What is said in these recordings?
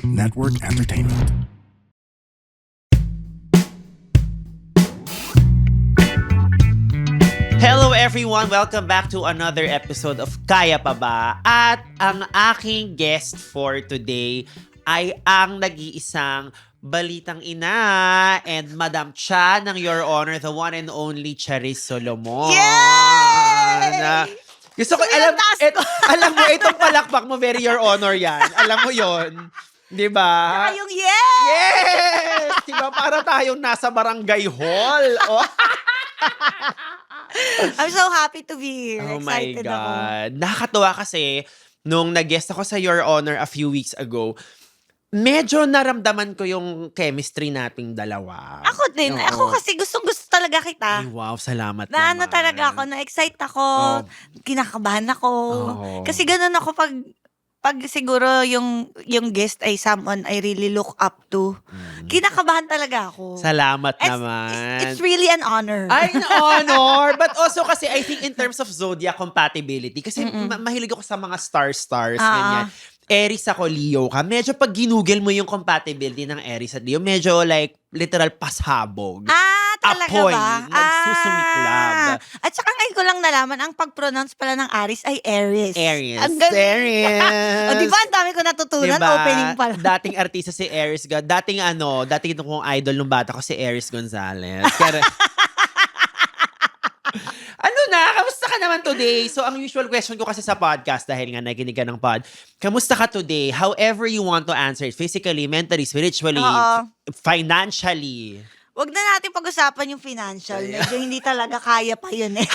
Network Entertainment. Hello everyone! Welcome back to another episode of Kaya Pa Ba? At ang aking guest for today ay ang nag-iisang balitang ina and Madam Cha ng Your Honor, the one and only Charis Solomon. Yay! Gusto ko, Sobrang taas ko. alam mo, itong palakpak mo, very Your Honor yan. Alam mo yon, di ba? Yung yes! Yes! Di ba? Para tayong nasa barangay hall. Oh. I'm so happy to be here. Oh my Excited ako. God. Nakakatuwa kasi, nung nag-guest ako sa Your Honor a few weeks ago, medyo naramdaman ko yung chemistry nating dalawa. Ako din. Oo. Ako kasi gustong-gusto talaga Ay, kita. wow, salamat Na ano naman. talaga ako, na-excite ako, Oh. kinakabahan ako. Oh. Kasi ganun ako pag siguro yung guest ay someone I really look up to. Kinakabahan talaga ako. Salamat It's- naman. It's really an honor. Ay, an honor! But also kasi I think in terms of zodiac compatibility, kasi mahilig ako sa mga stars, ganyan. Aries ako, Leo ka. Medyo pag ginugel mo yung compatibility ng Aries at Leo, medyo like literal pashabog. Talaga Apoy, ba? nagsusumiklab. At saka ngayon ko lang nalaman, ang pag-pronounce pala ng Aries ay Aries. Aries. Ang galing. Aries. O, di ba? Ang dami ko natutunan. Diba? Opening pa lang. Dating artista si Aries. Dating kong idol nung bata ko si Aries Gonzalez. Pero, kamusta ka naman today? So, ang usual question ko kasi sa podcast, dahil nga nakikinig ka ng pod, kamusta ka today? However you want to answer it, physically, mentally, spiritually, Oo. financially. Wag na natin pag-usapan yung financial. Medyo hindi talaga kaya pa yun eh.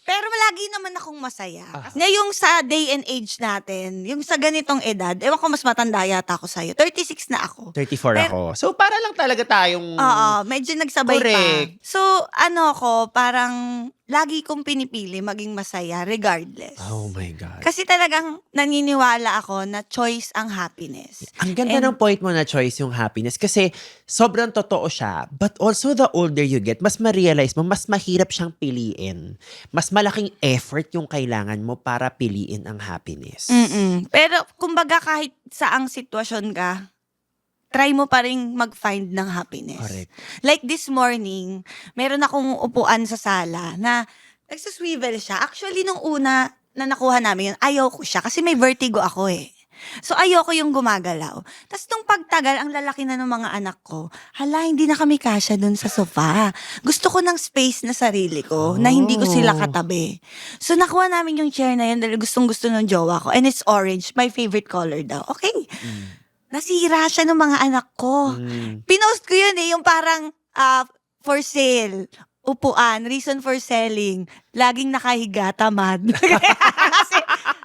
Pero lagi naman akong masaya. Ngayong sa day and age natin, yung sa ganitong edad, ewan ko mas matanda yata ako sa'yo. 36 na ako. 34 ako. So, para lang talaga tayong... Oo, medyo nagsabay Correct. pa. So, ako, parang lagi kong pinipili maging masaya regardless. Oh my God. Kasi talagang naniniwala ako na choice ang happiness. Ang ganda And- ng point mo na choice yung happiness kasi sobrang totoo siya. But also the older you get, mas ma-realize mo, mas mahirap siyang piliin. Mas malaking effort yung kailangan mo para piliin ang happiness. Pero kumbaga kahit saang sitwasyon ka, try mo pa rin mag-find ng happiness. Correct. Like this morning, meron akong upuan sa sala na nagsuswivel siya. Actually, nung una na nakuha namin yun, ayaw ko siya kasi may vertigo ako eh. So, ayoko yung gumagalaw. Tapos, nung pagtagal, ang lalaki na ng mga anak ko, hala, hindi na kami kasya dun sa sofa. Gusto ko ng space na sarili ko, na hindi ko sila katabi. So, nakuha namin yung chair na yun dahil gustong-gusto ng jowa ko. And it's orange, my favorite color daw. Okay. Nasira siya ng mga anak ko. Pinost ko yun eh, yung parang for sale, upuan, reason for selling, laging nakahiga, tamad. Kasi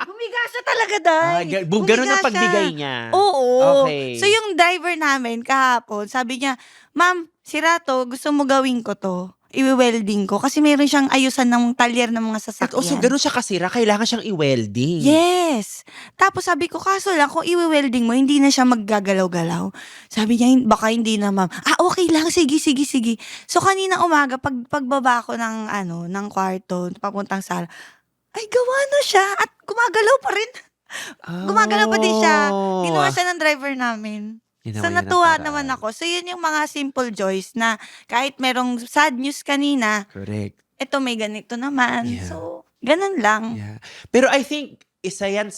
humiga siya talaga, Day. Ganun ang Humiga pagbigay siya. niya. Oo. Okay. So yung driver namin kahapon, sabi niya, Ma'am, sira to, gusto mo gawin ko to? I-welding ko. Kasi meron siyang ayusan ng talyer ng mga At sasakyan. also, ganun siya kasira, kailangan siyang i-welding. Yes. Tapos sabi ko, kaso lang, kung i-welding mo, hindi na siya maggagalaw-galaw. Sabi niya, baka hindi na, ma'am. Okay lang, sige. So kanina umaga, pagbaba ko ng kwarto, papuntang sala, ay gawa na siya at gumagalaw pa rin. Gumagalaw pa din siya. Ginawa siya ng driver namin. Ginawa So niya ng natuwa paraan. naman ako. So yun yung mga simple joys na kahit merong sad news kanina, Correct. eto may ganito naman. Yeah. So, ganun lang. Yeah. Pero I think, isa yan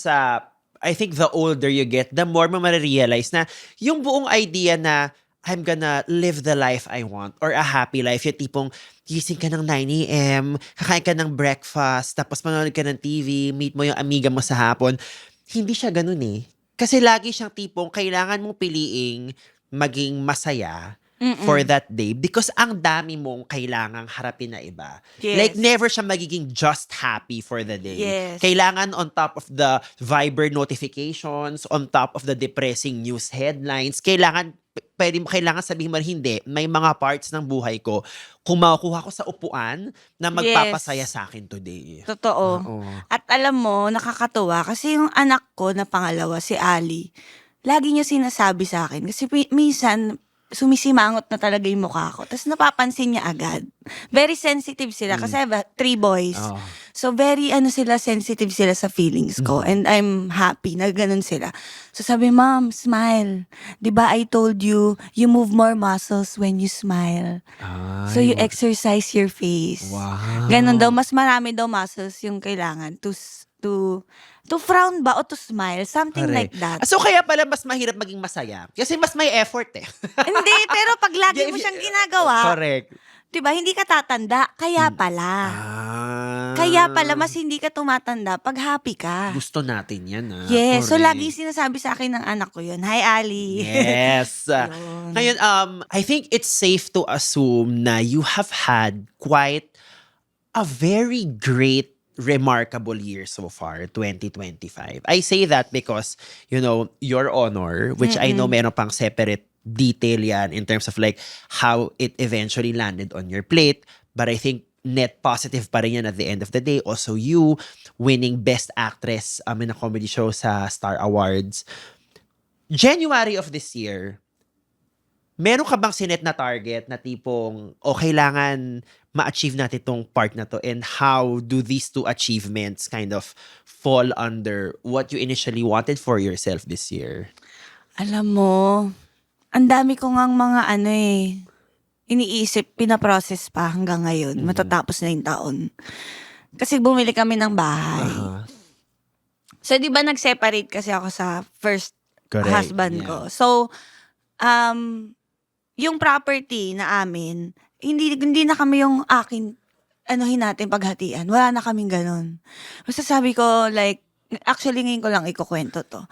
I think the older you get, the more mo marirealize na yung buong idea na I'm gonna live the life I want or a happy life, yung tipong gising ka ng 9 a.m., kakain ka ng breakfast, tapos manonood ka ng TV, meet mo yung amiga mo sa hapon. Hindi siya ganun eh. Kasi lagi siyang tipong kailangan mong piliing maging masaya for that day because ang dami mong kailangang harapin na iba. Yes. Like never siya magiging just happy for the day. Yes. Kailangan on top of the Viber notifications, on top of the depressing news headlines, kailangan sabihin mo hindi, may mga parts ng buhay ko kung makukuha ko sa upuan na magpapasaya Yes. sa akin today. Totoo. Oo. At alam mo, nakakatuwa kasi yung anak ko na pangalawa, si Ali, lagi niya sinasabi sa akin. Kasi minsan, sumisimangot na talaga yung mukha ko. Tapos napapansin niya agad. Very sensitive sila kasi I have 3 boys. Oh. So very sensitive sila sa feelings ko. And I'm happy na ganun sila. So sabi, Mom, smile. 'Di ba I told you, you move more muscles when you smile. So you exercise your face. Wow. Ganun daw, mas marami daw muscles yung kailangan to frown ba o to smile, something like that. So kaya pala mas mahirap maging masaya. Kasi mas may effort eh. Hindi, pero pag lagi mo siyang ginagawa, Correct. 'di ba, hindi ka tatanda. Kaya pala. Kaya pala mas hindi ka tumatanda pag happy ka. Gusto natin yan Yes, so Correct. lagi sinasabi sa akin ng anak ko yun. Hi, Ali. Yes. Yun. Ngayon, I think it's safe to assume na you have had quite a very great, remarkable year so far, 2025. I say that because, your honor, which I know meron pang separate detail yan in terms of like how it eventually landed on your plate. But I think net positive pa rin yan at the end of the day. Also, you winning Best Actress in a comedy show sa Star Awards. January of this year, meron ka bang sinet na target na tipong, kailangan ma-achieve natin itong part na to, and how do these two achievements kind of fall under what you initially wanted for yourself this year? Alam mo, ang dami ko ngang mga iniisip, pinaprocess pa hanggang ngayon. Matatapos na yung taon. Kasi bumili kami ng bahay. So, di ba nag-separate kasi ako sa first Correct, husband yeah. ko. So, yung property na amin, hindi na kami yung akin, natin paghatian. Wala na kaming ganun. Basta sabi ko, like, actually ngayon ko lang ikukwento to.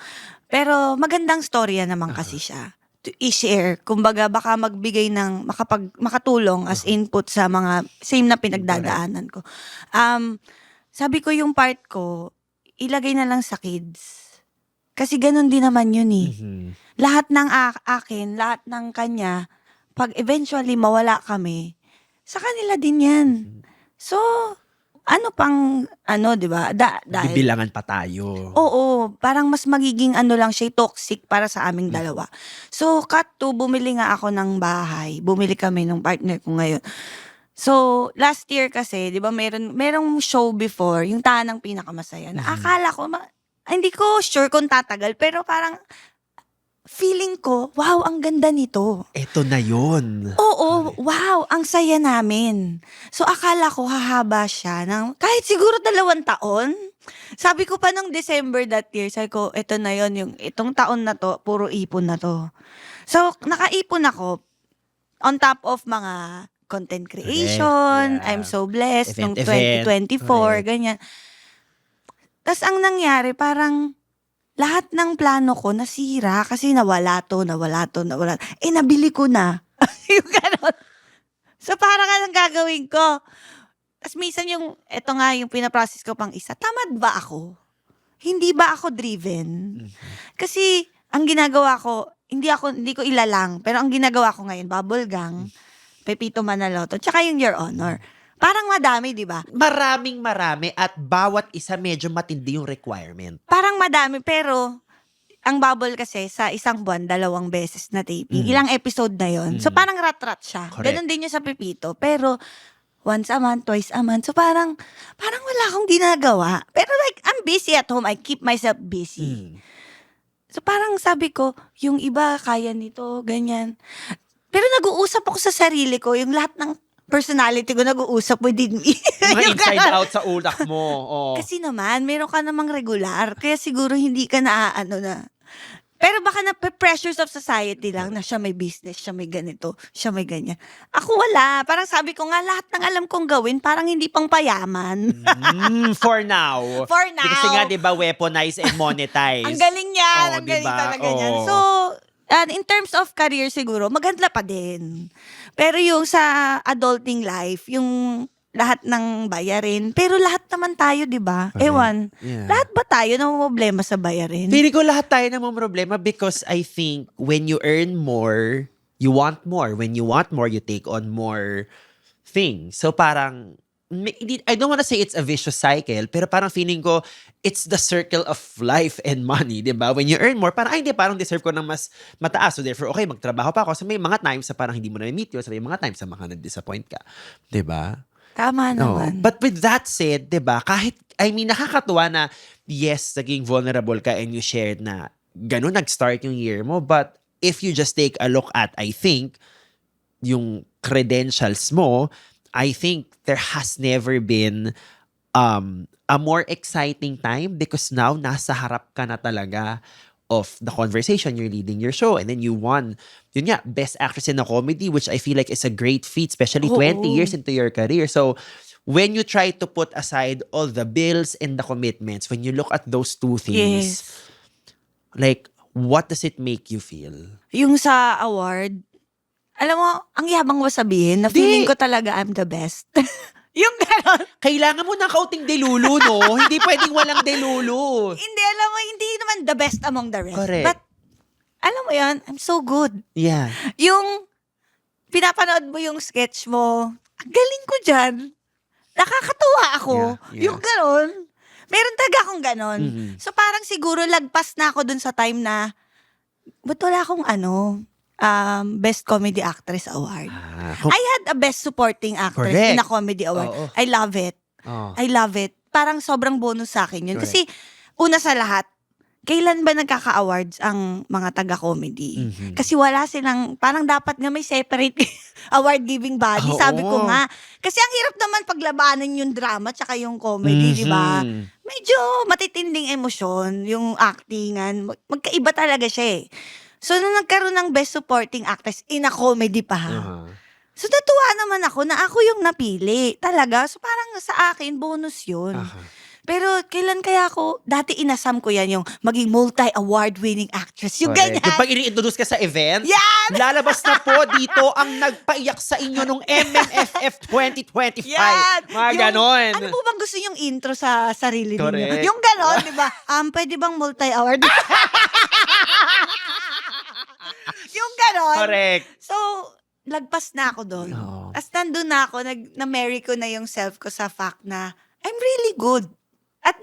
Pero magandang storya naman kasi siya. To i-share. Kumbaga, baka magbigay ng, makatulong as input sa mga same na pinagdadaanan ko. Sabi ko yung part ko, ilagay na lang sa kids. Kasi ganun din naman yun eh. Lahat ng akin, lahat ng kanya, pag eventually mawala kami, sa kanila din yan. So, di ba? Dahil, Bibilangan pa tayo. oo, parang mas magiging lang siya, toxic para sa aming dalawa. So, cut to, bumili nga ako ng bahay. Bumili kami ng partner ko ngayon. So, last year kasi, di ba, merong show before, yung Tanang Pinakamasaya, na akala ko, hindi ko sure kung tatagal, pero parang, feeling ko, wow, ang ganda nito. Ito na yun. Oo, wow, ang saya namin. So, akala ko hahaba siya ng kahit siguro 2 taon. Sabi ko pa nung December that year, sabi ko, ito na yon, itong taon na to, puro ipon na to. So, nakaipon ako on top of mga content creation. Yeah. I'm so blessed nung Event. 2024, ganyan. Tas ang nangyari, parang lahat ng plano ko nasira kasi nawala to. Nabili ko na. Yung ganon. So, parang anong gagawin ko? Tapos minsan ito nga yung pinaprocess ko pang isa, tamad ba ako? Hindi ba ako driven? Kasi, ang ginagawa ko, hindi ko ilalang, pero ang ginagawa ko ngayon, Bubble Gang, Pepito Manaloto, tsaka yung Your Honor. Parang madami, di ba? Marami at bawat isa medyo matindi yung requirement. Parang madami, pero ang Bubble kasi sa isang buwan, 2 beses na taping. Ilang episode na yon. So parang rat-rat siya. Correct. Ganon din yung sa Pepito. Pero once a month, twice a month. So parang wala akong ginagawa. Pero like, I'm busy at home. I keep myself busy. So parang sabi ko, yung iba kaya nito, ganyan. Pero nag-uusap ako sa sarili ko, yung lahat ng personality ko nag-uusap within me. Mga Yung inside ganon. out sa utak mo. Oh. Kasi naman, meron ka namang regular. Kaya siguro hindi ka na. Pero baka na pressures of society lang na siya may business, siya may ganito, siya may ganyan. Ako wala. Parang sabi ko nga, lahat ng alam kong gawin, parang hindi pang payaman. For now. For now. Kasi nga, di ba, weaponize and monetize. Ang galing yan. Oo, Ang galing diba? talaga niyan. Oo. So, in terms of career siguro, maganda pa din. Pero yung sa adulting life, yung lahat ng bayarin. Pero lahat naman tayo, di ba? Correct. Ewan. Yeah. Lahat ba tayo na problema sa bayarin? Feeling ko lahat tayo namang problema because I think when you earn more, you want more. When you want more, you take on more things. So parang I don't wanna say it's a vicious cycle, pero parang feeling ko, it's the circle of life and money, di ba? When you earn more, parang, ay, hindi, parang deserve ko ng mas mataas. So therefore, okay, magtrabaho pa ako. So may mga times na parang hindi mo na-meet yun. So may mga times na mga na-disappoint ka. Di ba? Tama No. naman. But with that said, 'di ba, kahit nakakatuwa na yes, naging vulnerable ka and you shared na ganun nag-start yung year mo, but if you just take a look at, I think, yung credentials mo, I think there has never been a more exciting time because now nasa harap ka na talaga of the conversation. You're leading your show and then you won, yun nga, Best Actress in a Comedy, which I feel like is a great feat, especially 20 Oo. years into your career. So, when you try to put aside all the bills and the commitments, when you look at those two things, Yes. like, what does it make you feel? Yung sa award, alam mo, ang yabang mo sabihin na Di. feeling ko talaga I'm the best. Yung gano'n. Kailangan mo ng kaunting delulu, no? Hindi pwedeng walang delulu. Hindi, alam mo, hindi naman the best among the rest. Correct. But, alam mo yan, I'm so good. Yeah. Yung pinapanood mo yung sketch mo, ang galing ko dyan. Nakakatuwa ako. Yeah. Yung gano'n. Meron talaga akong gano'n. Mhm. So parang siguro lagpas na ako dun sa time na, ba't wala akong Best Comedy Actress Award? I had a Best Supporting Actress Correct. in a Comedy Award. Oo. I love it. Oh. I love it. Parang sobrang bonus sa akin yun. Correct. Kasi, una sa lahat, kailan ba nagkaka-awards ang mga taga-comedy? Mhm. Kasi wala silang, parang dapat nga may separate award-giving body. Oo. Sabi ko nga. Kasi ang hirap naman paglabanan yung drama tsaka yung comedy, di ba? Mhm. Medyo matitinding emosyon, yung actingan. Magkaiba talaga siya eh. So, nung nagkaroon ng Best Supporting Actress in a comedy pa, Uh-huh. so natuwa naman ako na ako yung napili. Talaga. So, parang sa akin, bonus yun. Uh-huh. Pero kailan kaya ako, dati inasam ko yan yung maging multi-award winning actress. Yung Correct. ganyan. Yung pag ini-introduce ka sa event, Yan! lalabas na po dito ang nagpaiyak sa inyo nung MMFF 2025. Yan! Mga Yung- ganon. Ano po bang gusto yung intro sa sarili Correct. ninyo? Yung ganon, di ba? Pwede bang multi-award? Yung ganon. Correct. So, lagpas na ako doon. Oo. As nandun na ako, na-marry ko na yung self ko sa fact na I'm really good. At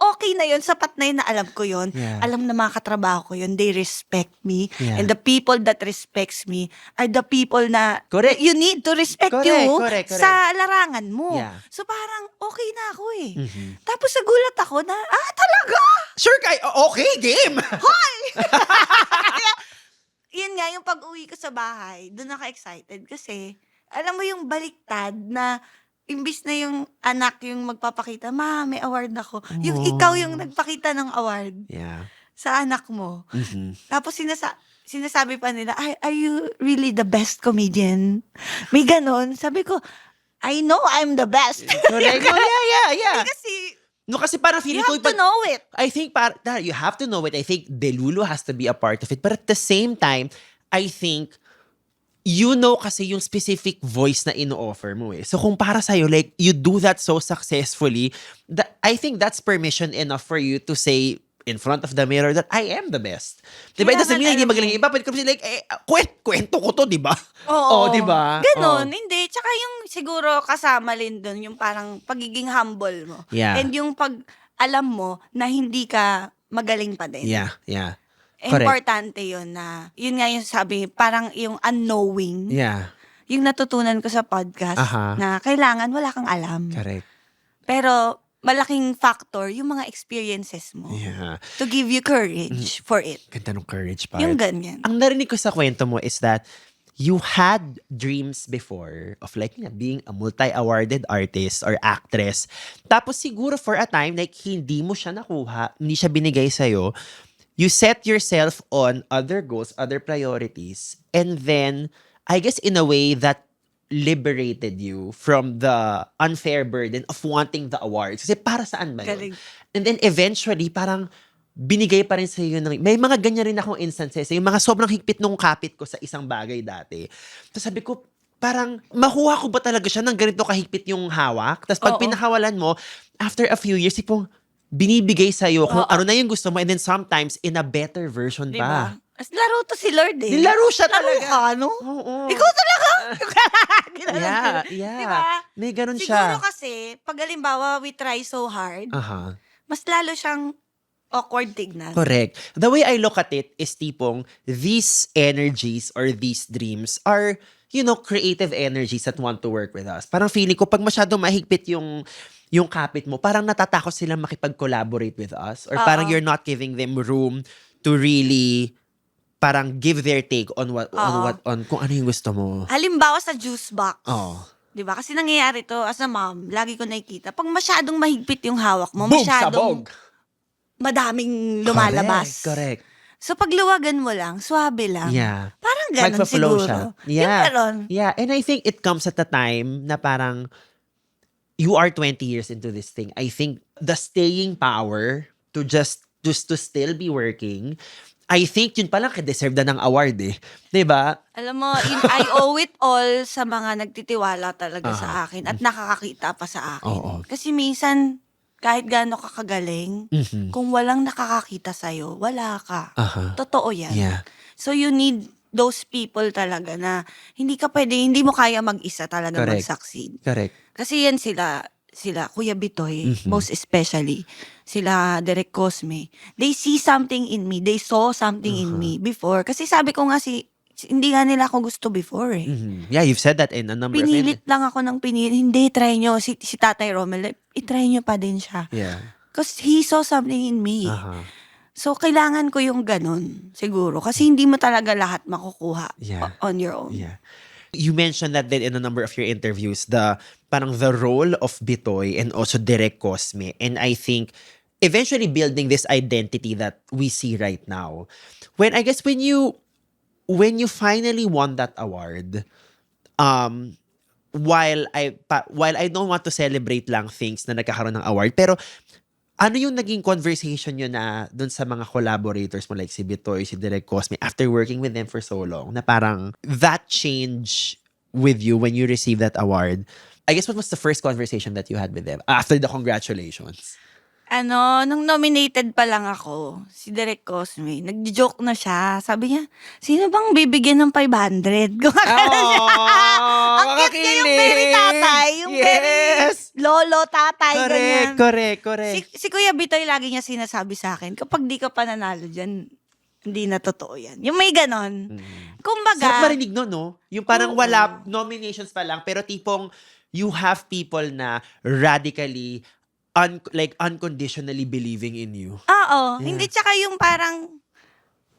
okay na yun, sapat na yun na alam ko yun. Yeah. Alam na mga katrabaho ko yun, they respect me. Yeah. And the people that respects me are the people na Correct. you need to respect Correct, you correct. sa larangan mo. Yeah. So parang okay na ako eh. Mhm. Tapos nagulat ako na, talaga? Sure, okay, game. Yun nga, yung pag-uwi ko sa bahay, doon ako excited kasi, alam mo yung baliktad na imbis na yung anak yung magpapakita, ma, may award ako. Yung Oh. ikaw yung nagpakita ng award Yeah. sa anak mo. Mhm. Tapos sinasabi pa nila, are you really the best comedian? May ganon. Sabi ko, I know I'm the best. Correct. Oh, yeah. Kasi, No, kasi parang you feeling ko, have to know it. I think you have to know it. I think Delulu has to be a part of it. But at the same time, I think you know kasi yung specific voice na ino-offer mo eh. So kung para sa'yo, like, you do that so successfully, I think that's permission enough for you to say in front of the mirror that I am the best. Diba? It doesn't mean na hindi Kailangan magaling yung iba. Pwede ko kasi like, kwento ko to, diba? Oo. Diba? Ganon. Oo. Hindi. Tsaka yung siguro kasama rin dun, yung parang pagiging humble mo. Yeah. And yung pag alam mo na hindi ka magaling pa din. Yeah. Correct. Importante yun na, yun nga yung sabi, parang yung unknowing, Yeah. yung natutunan ko sa podcast, Aha. na kailangan wala kang alam. Correct. Pero malaking factor yung mga experiences mo Yeah. to give you courage for it. Ganda ng courage part. Yung ganyan. Ang narinig ko sa kwento mo is that you had dreams before of like being a multi-awarded artist or actress. Tapos siguro for a time, like hindi mo siya nakuha, hindi siya binigay sa'yo. You set yourself on other goals, other priorities, and then, I guess in a way that liberated you from the unfair burden of wanting the awards. Kasi para saan ba Galing. yun? And then eventually, parang binigay pa rin sa'yo ng... May mga ganyan rin akong instances. Yung mga sobrang higpit nung kapit ko sa isang bagay dati. Tapos sabi ko, parang makuha ko ba talaga siya ng ganito kahigpit yung hawak? Tapos pag Oo. pinakawalan mo, after a few years, ipong binibigay sa'yo kung Oo. ano na yung gusto mo and then sometimes in a better version Diba? pa. As laro to si Lord eh. Nilaro siya Laro talaga. ka, no? Oo. Ikaw talaga! Ginanon Yeah, ko. yeah. Di ba? May ganun Siguro siya. kasi, pag halimbawa we try so hard, Aha. mas lalo siyang awkward tignan. Correct. The way I look at it is tipong these energies or these dreams are, creative energies that want to work with us. Parang feeling ko, pag masyadong mahigpit yung kapit mo, parang natatakot silang makipag-collaborate with us. Or parang Oo. you're not giving them room to really parang give their take on kung ano yung gusto mo. Halimbawa sa juice box. Oh. Di ba? Kasi nangyayari to as a mom, lagi ko nakikita. Pag masyadong mahigpit yung hawak mo, Boom! masyadong Sabog! madaming lumalabas. Correct. So pag luwagan mo lang, swabe lang. Yeah. Parang ganun Magpa-flow siguro. siya. Yung Yeah. ganon. Yeah, and I think it comes at a time na parang you are 20 years into this thing. I think the staying power to just to still be working, I think yun palang deserve na ng award eh. 'Di ba? Alam mo, I owe it all sa mga nagtitiwala talaga sa akin at nakakakita pa sa akin. Oo. Kasi minsan, kahit gaano ka kagaling, Mhm. kung walang nakakakita sa'yo, wala ka. Aha. Totoo yan. Yeah. So you need those people talaga na hindi mo kaya mag-isa talaga Correct. mag-succeed. Correct. Kasi yan sila Kuya Bitoy, most especially, sila Derek Cosme. They see something in me. They saw something in me before. Kasi sabi ko nga hindi nga nila ako gusto before eh. Mhm. Yeah, you've said that in a number of Pinilit lang ako ng pinilit. Hindi, try nyo. Si Tatay Romel, i-try nyo pa din siya. Yeah. Because he saw something in me. Aha. So, kailangan ko yung ganun, siguro. Kasi hindi mo talaga lahat makukuha Yeah. on your own. Yeah. You mentioned that then in a number of your interviews, parang the role of Bitoy and also Direk Cosme. And I think eventually building this identity that we see right now. When you finally won that award, while I don't want to celebrate lang things na nagkakaroon ng award, pero ano yung naging conversation nyo na dun sa mga collaborators mo like si Bitoy, si Direk Cosme, after working with them for so long, na parang that change with you when you received that award? I guess what was the first conversation that you had with them after the congratulations? Nung nominated pa lang ako, si Derek Cosme, nag-joke na siya. Sabi niya, sino bang bibigyan ng 500? Gumagano siya. Ang cute niya yung very tatay. Yung very lolo, tatay, ganyan. Correct. Si Kuya Bitoy lagi niya sinasabi sa akin, kapag di ka pa nanalo dyan, hindi na totoo yan. Yung may ganon. Sarap Kumbaga, marinig no, no? Yung parang wala, nominations pa lang, pero tipong you have people na radically, unconditionally believing in you. oo. Yeah. Hindi tsaka yung parang,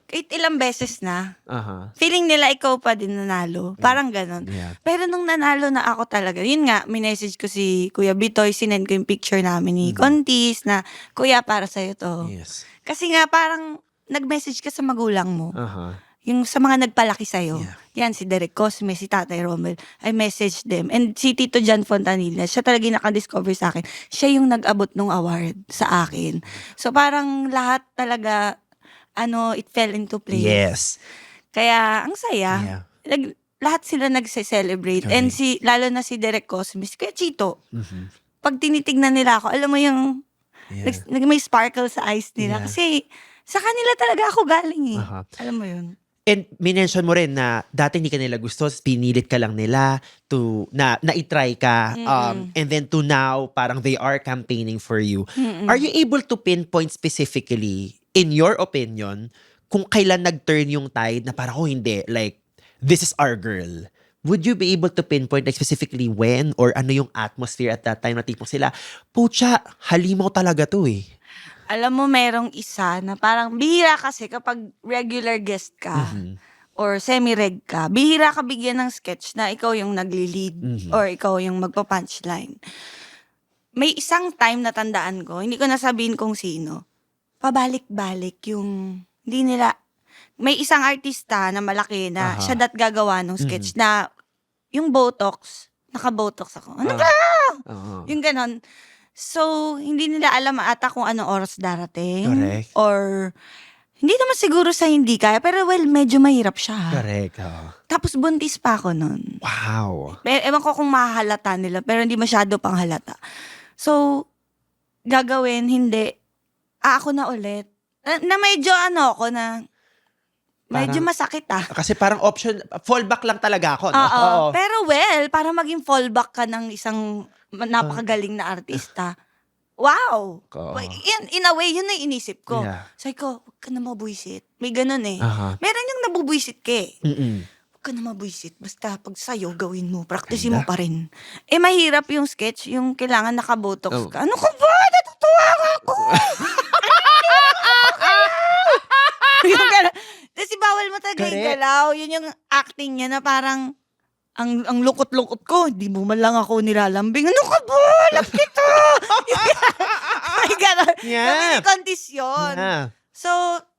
kahit ilang beses na, Aha. feeling nila ikaw pa din nanalo. Parang ganon. Yeah. Pero nung nanalo na ako talaga, yun nga, minessage ko si Kuya Bitoy, sinend ko yung picture namin ni Contis na, Kuya, para sa'yo to. Yes. Kasi nga, parang, nag-message ka sa magulang mo. Aha. Yung sa mga nagpalaki sa'yo. Yeah. Yan, si Derek Cosme, si Tatay Romel. I messaged them. And si Tito John Fontanilla, siya talaga yung nakadiscover sa akin. Siya yung nag-abot ng award sa akin. So parang lahat talaga, it fell into place. Yes. Kaya, ang saya. Yeah. Lahat sila nagse-celebrate. Correct. And lalo na si Derek Cosme, si Kuya Chito. Mhm. Pag tinitignan nila ako, alam mo yung, Yeah. may sparkle sa eyes nila. Yeah. Kasi, sa kanila talaga ako galing eh. Aha. Alam mo yun? And minention mo rin na dati hindi ka nila gusto, pinilit ka lang nila na i-try ka. And then to now, parang they are campaigning for you. Are you able to pinpoint specifically, in your opinion, kung kailan nag-turn yung tide na parang, hindi, like, this is our girl? Would you be able to pinpoint like specifically when or ano yung atmosphere at that time na tipong sila, pucha, halimaw talaga to eh. Alam mo, merong isa na parang bihira kasi kapag regular guest ka or semi-reg ka, bihira ka bigyan ng sketch na ikaw yung nagli-lead or ikaw yung magpa-punchline. May isang time na tandaan ko, hindi ko nasabihin kung sino, pabalik-balik yung, hindi nila, may isang artista na malaki na siya gagawa ng sketch na yung Botox, naka-Botox ako. Ano ba? Yung ganon. So, hindi nila alam ata kung anong oras darating. Correct. Or, hindi naman siguro sa hindi kaya, pero medyo mahirap siya. Correct. Tapos buntis pa ako nun. Wow. Pero, ewan ko kung mahalata nila, pero hindi masyado pang halata. So, gagawin, hindi. Ako na ulit. Na medyo ako na, Medyo Parang masakit kasi parang option fallback lang talaga ako, no? Oo. Oo. Pero well, para maging fallback ka ng isang napakagaling na artista, wow! Oo. In a way, yun na yung inisip ko. Yeah. Sabi ko, huwag ka na mabwisit. May ganun eh. Aha. Meron yung nabubwisit ka eh. Mm. Huwag ka na mabwisit. Basta pag sa'yo, gawin mo. Practicein Ganda. mo pa rin. Eh, mahirap yung sketch, yung kailangan nakabotox Oh. ka. Ano ka ba? Natutuwa ako! Yung gano'n. Kasi bawal mo talaga yung Correct. galaw. Yun yung acting niya na parang ang lungkot-lungkot ko. Hindi mo man lang ako nilalambing. Ano ka ba? Love kita! Ay, gano'n. Yeah. Yung kondisyon. Yeah. So,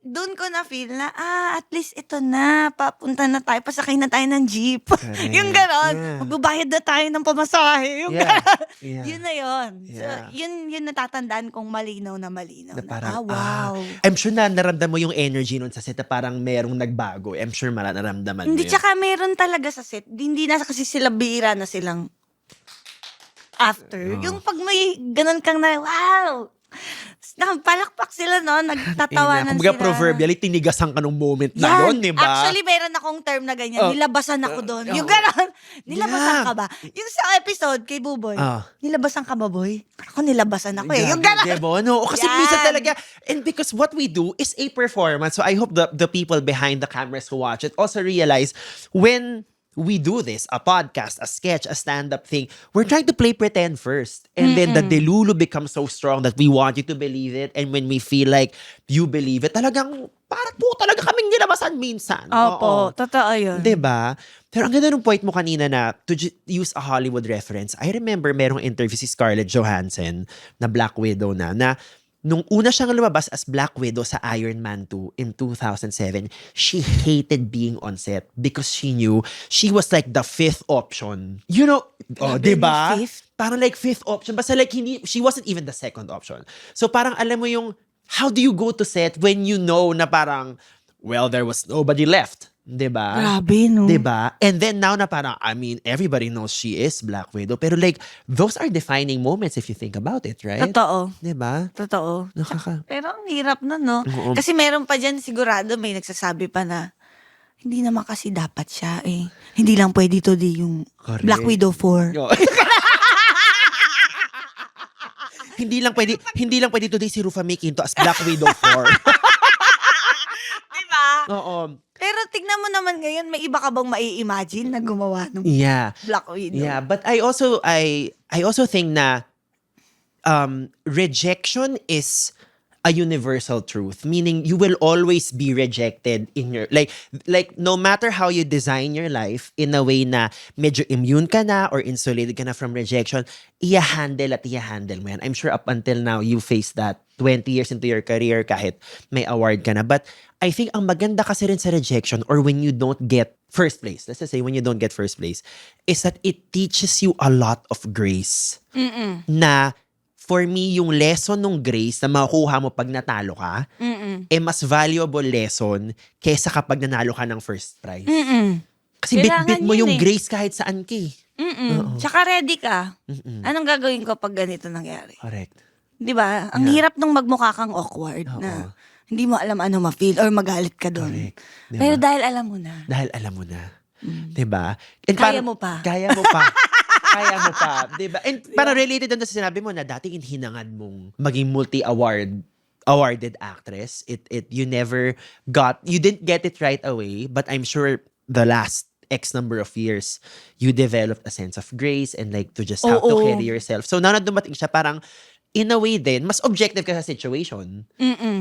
doon ko na feel na, at least ito na. Papunta na tayo. Pasakay na tayo ng jeep. Correct. Yung gano'n. Yeah. Magbabayad na tayo ng pamasahe. Yung Yeah. gano'n. Yeah. Yun na yun. So, Yeah. yun natatandaan kong malinaw na malinaw. Na parang, wow. I'm sure na naramdaman mo yung energy nun sa set na parang merong nagbago. I'm sure naramdaman mo Hindi, yun. tsaka meron talaga sa set. Hindi na kasi sila bira na silang after. Oo. Yung pag may ganun kang na, wow! Palakpak sila, no? Nagtatawanan Kumbaga sila. proverbially, tinigasan ka nung moment na Yan. yun, di ba? Actually, meron akong term na ganyan. Oh. Nilabasan ako doon. Oh. Yung gano'n. Nilabasan Yeah. ka ba? Yung sa episode kay Buboy. Ah. Nilabasan ka ba, boy? Ako nilabasan ako eh. Yung Gago, gano'n. diba? No, kasi Yan. minsan talaga, and because what we do is a performance, so I hope the people behind the cameras who watch it also realize when we do this, a podcast, a sketch, a stand-up thing, we're trying to play pretend first. And then the delulu becomes so strong that we want you to believe it. And when we feel like you believe it, talagang, parang po talaga kaming nilabasan minsan. Opo, totoo yun. Diba? Pero ang ganda ng point mo kanina na to use a Hollywood reference, I remember merong interview si Scarlett Johansson na Black Widow na nung una siyang lumabas as Black Widow sa Iron Man 2 in 2007, she hated being on set because she knew she was like the fifth option. You know, Grabe, diba? fifth? Parang like fifth option. Basta like she wasn't even the second option. So parang alam mo yung, how do you go to set when you know na parang, well, there was nobody left. Diba? Grabe, no? Diba? And then now na parang, I mean, everybody knows she is Black Widow. Pero like, those are defining moments if you think about it, right? Totoo. Diba? Totoo. Pero ang hirap na, no? Oo. Kasi meron pa dyan, sigurado may nagsasabi pa na, hindi naman kasi dapat siya eh. Hindi lang pwede to di yung Correct. Black Widow 4. Yo. hindi lang pwede today si Rufa May Quinto as Black Widow 4. Diba? Oo. Pero tignan mo naman ngayon, may iba ka bang mai-imagine na gumawa ng Yeah. Black Widow? Yeah, but I also think na rejection is a universal truth, meaning you will always be rejected in your like no matter how you design your life in a way na medyo immune ka na or insulated ka na from rejection, i-handle mo yan. I'm sure up until now you face that 20 years into your career kahit may award ka na. But I think ang maganda kasi rin sa rejection or when you don't get first place, let's just say when you don't get first place, is that it teaches you a lot of grace. Na for me, yung lesson ng grace na makukuha mo pag natalo ka, mas valuable lesson kesa kapag nanalo ka ng first prize. Kasi Kailangan bit-bit mo yun yung eh. grace kahit saan ka eh. Tsaka ready ka. Anong gagawin ko pag ganito nangyari? Correct. Di ba? Ang hirap nung magmukha kang awkward na hindi mo alam ano ma-feel or magalit ka doon. Correct. Diba? Pero dahil alam mo na. Dahil alam mo na. Diba? And Kaya mo pa. Kaya mo pa. Kaya mo pa. Diba? And parang related doon sa sinabi mo na dati hinangad mong maging awarded actress. You didn't get it right away, but I'm sure the last X number of years, you developed a sense of grace and like to just how to Oo. carry yourself. So now na dumating siya, parang in a way din, mas objective ka sa situation.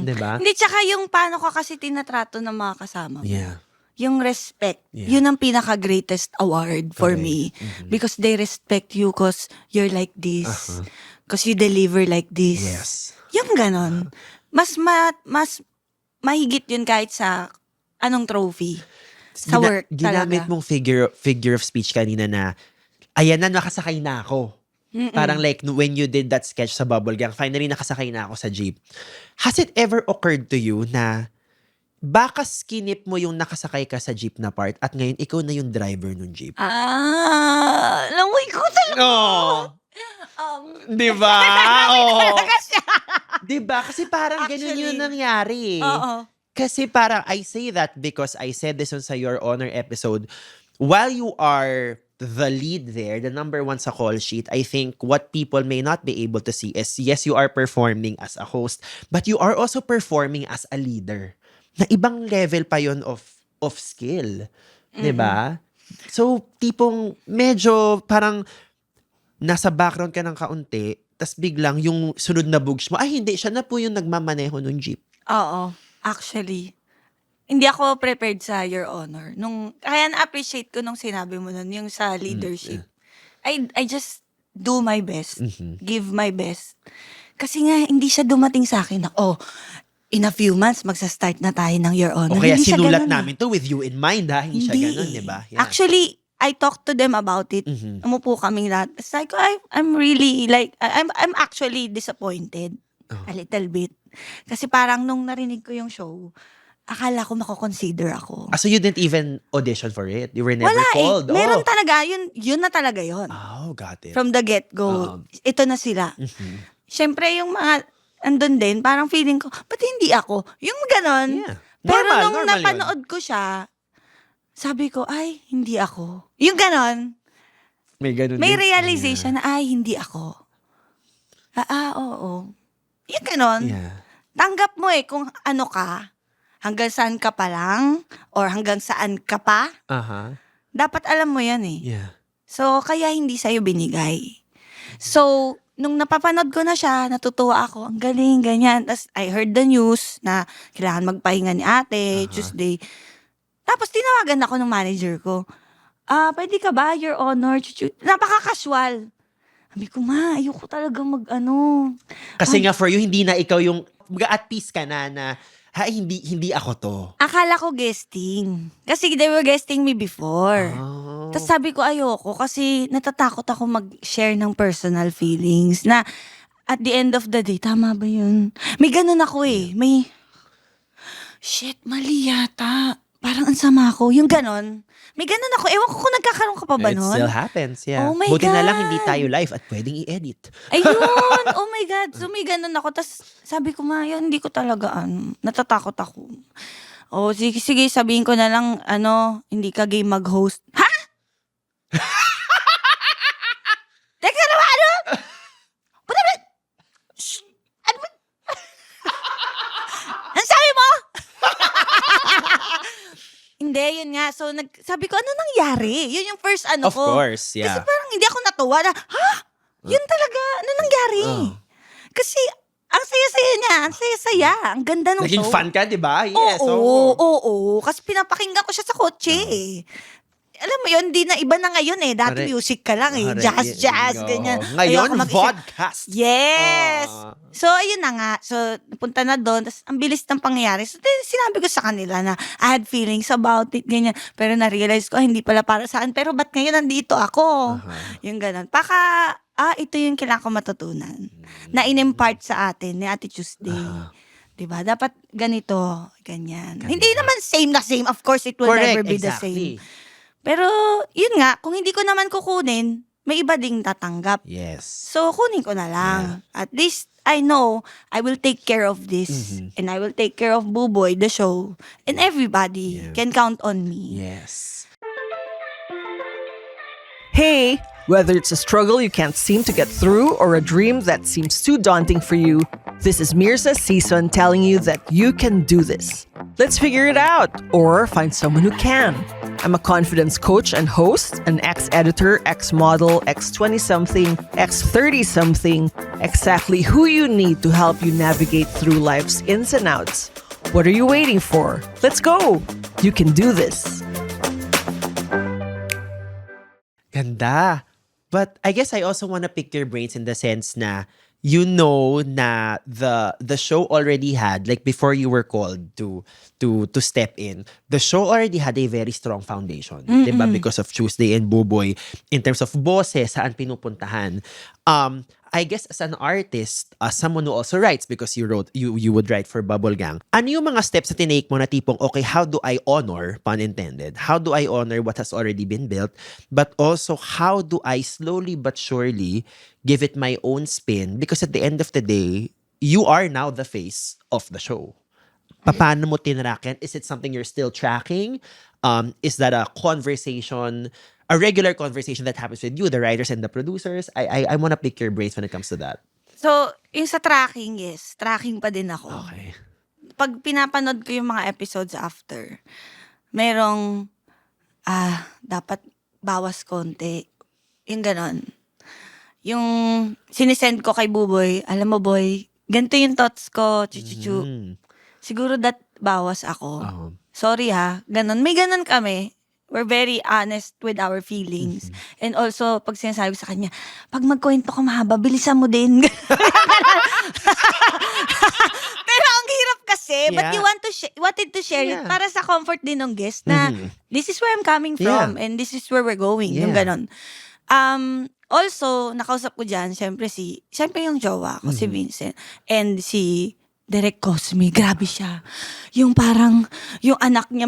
Diba? Hindi, tsaka yung paano ka kasi tinatrato ng mga kasama mo. Yeah. Yung respect. Yeah. Yun ang pinaka-greatest award for Correct. me. Because they respect you cause you're like this. Cause you deliver like this. Yes. Yung ganon. Mas mahigit yun kahit sa anong trophy. Sa work Ginamit talaga. mong figure of speech kanina na, ayan na, nakasakay na ako. Parang like when you did that sketch sa Bubble Gang, finally nakasakay na ako sa jeep. Has it ever occurred to you na baka skinip mo yung nakasakay ka sa jeep na part at ngayon ikaw na yung driver ng jeep? Langoy ko talaga. Oh. Di ba? Oh. Di ba? Kasi parang ganun Actually, yung nangyari. Oo. Kasi parang I say that because I said this on sa Your Honor episode. While you are the lead there, the number one sa call sheet, I think what people may not be able to see is, yes, you are performing as a host, but you are also performing as a leader. Na ibang level pa yon of skill. 'Di ba? So, tipong medyo parang nasa background ka ng kaunti, tas biglang yung sunod na bugs mo, ay hindi, siya na po yung nagmamaneho ng jeep. Oo, actually. Hindi ako prepared sa Your Honor. Kaya na-appreciate ko nung sinabi mo nun, yung sa leadership. I just do my best. Give my best. Kasi nga, hindi siya dumating sa akin na, in a few months, magsa-start na tayo ng Your Honor. O kaya Hindi siya sinulat ganun, namin to with you in mind, ha? Hindi siya ganun, di ba? Yeah. Actually, I talked to them about it. Umupo kaming lahat. It's like, I'm really, like, I'm actually disappointed. A little bit. Kasi parang nung narinig ko yung show, akala ko mako-consider ako. So you didn't even audition for it? You were never Wala called? Meron talaga, yun na talaga yun. Oh, got it. From the get-go, ito na sila. Syempre, yung mga, andun din, parang feeling ko, ba't hindi ako? Yung ganon. Yeah. Pero Normal, nung normal napanood ko siya, sabi ko, ay, hindi ako. Yung ganon. May ganun May din. realization na, ay, hindi ako. Oo. Yung ganon. Yeah. Tanggap mo kung ano ka, hanggang saan ka pa lang, or hanggang saan ka pa, dapat alam mo yan Yeah. So, kaya hindi sa'yo binigay. So, nung napapanood ko na siya, natutuwa ako, ang galing, ganyan. Tapos, I heard the news na kailangan magpahinga ni ate, Tuesday. Tapos, tinawagan ako ng manager ko. Pwede ka ba, Your Honor? Napaka-casual. Sabi ko, ayoko talaga Kasi nga for you, hindi na ikaw yung, at peace ka na hindi ako to. Akala ko guesting. Kasi they were guesting me before. Tapos sabi ko ayoko kasi natatakot ako mag-share ng personal feelings na at the end of the day, tama ba yun? May ganun ako may, shit, mali yata. Parang ang sama ko. Yung ganun. May ganun ako. Ewan ko kung nagkakaroon ka pa ba It nun? still happens, yeah. Oh my Buti na lang God. hindi tayo live at pwedeng i-edit. Ayun! Oh my God! So may ganun ako. Tapos sabi ko, yun, hindi ko talaga, natatakot ako. Sige, sabihin ko na lang, hindi ka game mag-host. Ha? Teka naman, Puta ba? Shh! Ano ba? Ang sabi mo? Hindi, yun nga. So, sabi ko, ano nangyari? Yun yung first Of ko. course, yeah. Kasi parang hindi ako natuwa na, yun talaga, ano nangyari? Kasi, ang saya-saya niya, ang saya-saya, ang ganda ng Naging show. fan ka, di ba? Yes. Oo. Kasi pinapakinggan ko siya sa kotse Alam mo yun, iba na ngayon Dati Correct. music ka lang Correct. Jazz, Oo. ganyan. Ngayon, Ayoko mag-isip. vodcast. Yes! So, ayun na nga. So, napunta na doon. Tapos, ang bilis ng pangyayari. So, sinabi ko sa kanila na I had feelings about it, ganyan. Pero na-realize ko, hindi pala para saan. Pero ba't ngayon nandito ako? Yung ganun. Ito yung kailangan ko matutunan. Na in-impart sa atin ni Ate Tuesday. Diba? Dapat ganito, ganyan. Hindi naman same na same. Of course, it will never be the same. Pero, yun nga, kung hindi ko naman kukunin, may iba ding tatanggap. Yes. So, kunin ko na lang. At least, I know, I will take care of this. And I will take care of Buboy, the show. And everybody can count on me. Yes. Hey, whether it's a struggle you can't seem to get through or a dream that seems too daunting for you, this is Mirza Season telling you that you can do this. Let's figure it out or find someone who can. I'm a confidence coach and host, an ex-editor, ex-model, ex-20-something, ex-30-something, exactly who you need to help you navigate through life's ins and outs. What are you waiting for? Let's go! You can do this. Ganda. But I guess I also want to pick your brains in the sense na you know na the show already had, like before you were called to step in, the show already had a very strong foundation, diba? Because of Tuesday and Buboy in terms of boses, saan pinupuntahan. I guess as an artist, someone who also writes, because you would write for Bubble Gang, ano yung mga steps na tinake mo na tipong, okay, how do I honor, pun intended, how do I honor what has already been built, but also how do I slowly but surely give it my own spin? Because at the end of the day, you are now the face of the show. paano mo tinrack yan? Is it something you're still tracking? Is that a conversation, a regular conversation that happens with you, the writers and the producers? I want to pick your brains when it comes to that. So, yung sa tracking, yes. Tracking pa din ako. Okay. Pag pinapanood ko yung mga episodes after, merong, dapat bawas konti. Yung ganon. Yung sinisend ko kay Buboy, alam mo boy, ganito yung thoughts ko, chuchuchu. Siguro that bawas ako. Sorry ha, ganon. May ganon kami. We're very honest with our feelings. And also, pag sinasabi ko sa kanya, pag magkwento ka mahaba, bilisan mo din. Pero ang hirap kasi, but you wanted to share it para sa comfort din ng guest na this is where I'm coming from and this is where we're going. Yung ganon. Also, nakausap ko dyan, syempre yung jowa ko, si Vincent. And si Derek Cosme, grabe siya. Yung parang, yung anak niya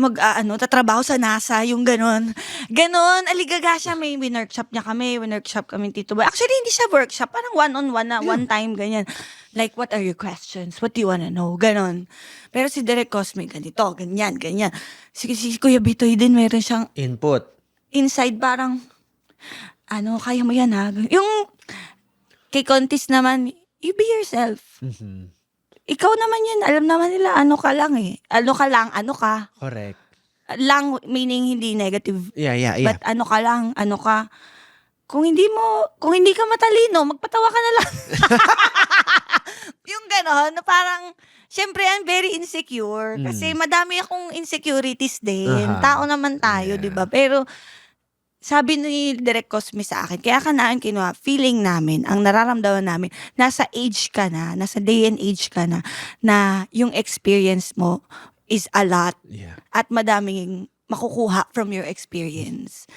tatrabaho sa NASA, yung ganon. Ganon, aligaga siya, may winworkshop kami Tito Boy. Actually, hindi siya workshop, parang one-on-one na, one time, ganyan. Like, what are your questions? What do you wanna know? Ganon. Pero si Derek Cosme, ganito, ganyan. Si Kuya Bitoy din, meron siyang input. Inside, parang, kaya mo yan ha. Yung kay Contis naman, you be yourself. Ikaw naman yan, alam naman nila, ano ka lang. Ano ka. Correct. Lang, meaning hindi negative. Yeah. But ano ka. Kung hindi ka matalino, magpatawa ka na lang. Yung gano'n, parang, syempre, I'm very insecure. Kasi madami akong insecurities din. Tao naman tayo, di ba? Pero, sabi ni Direk Cosme sa akin, kaya ka namin kinuha, feeling namin, ang nararamdaman namin, nasa day and age ka na yung experience mo is a lot. Yeah. At madaming makukuha from your experience.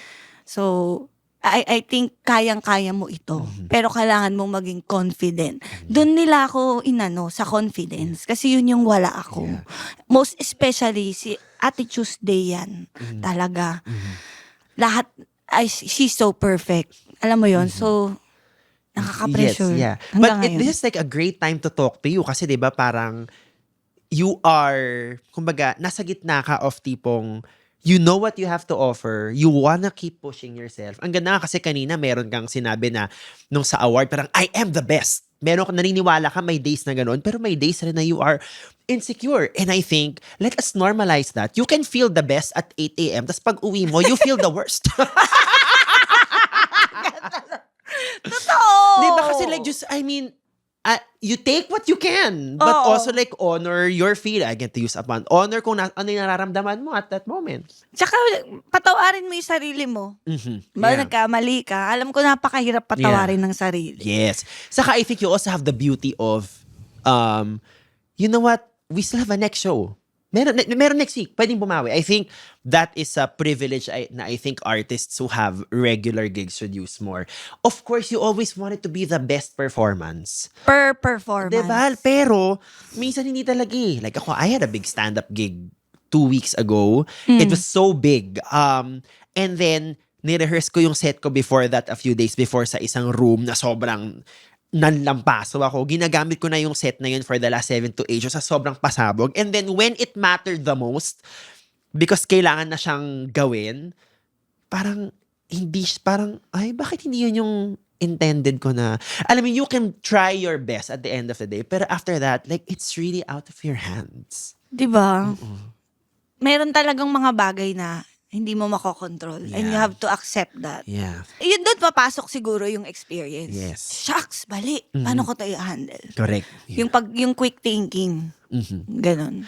So, I think kayang-kaya mo ito. Pero kailangan mong maging confident. Doon nila ako sa confidence. Kasi yun yung wala ako. Most especially, si Ate Tuesday yan. Talaga. Lahat, she's so perfect. Alam mo yon. So, nakaka-pressure. Yes, yeah. Hanggang But ngayon. this is like a great time to talk to you kasi 'di ba parang you are, kumbaga, nasa gitna ka of tipong you know what you have to offer, you wanna keep pushing yourself. Ang ganda nga kasi kanina meron kang sinabi na nung sa award parang I am the best. Meron ka, naniniwala ka may days na gano'n, pero may days rin na you are insecure. And I think, let us normalize that. You can feel the best at 8 a.m. Tapos pag uwi mo, you feel the worst. Totoo! Diba? Kasi like just, you take what you can. But also like honor your feel. I get to use upon honor kung ano yung nararamdaman mo at that moment. Tsaka, patawarin mo yung sarili mo. Nagkamali ka. Alam ko napakahirap patawarin ng sarili. Yes. Saka I think you also have the beauty of, you know what? We still have a next show. Meron next week. Pwedeng bumawi. I think that is a privilege na I think artists who have regular gigs should use more. Of course, you always want it to be the best performance. Per performance. Diba? Pero, minsan hindi talaga eh. Like ako, I had a big stand-up gig 2 weeks ago. It was so big. And then, nirehearse ko yung set ko before that, a few days before, sa isang room na sobrang nanlampaso ako. Ginagamit ko na yung set na yun for the last 7 to 8 years sa sobrang pasabog. And then, when it mattered the most, because kailangan na siyang gawin, parang, bakit hindi yun yung intended ko na, alam mo, you can try your best at the end of the day, pero after that, like, it's really out of your hands. Diba? Meron talagang mga bagay na hindi mo makokontrol. And you have to accept that. Yeah. Yun doon papasok siguro yung experience. Yes. Shucks, bali. Paano ko tayo handle? Correct. Yeah. Yung quick thinking. Ganon.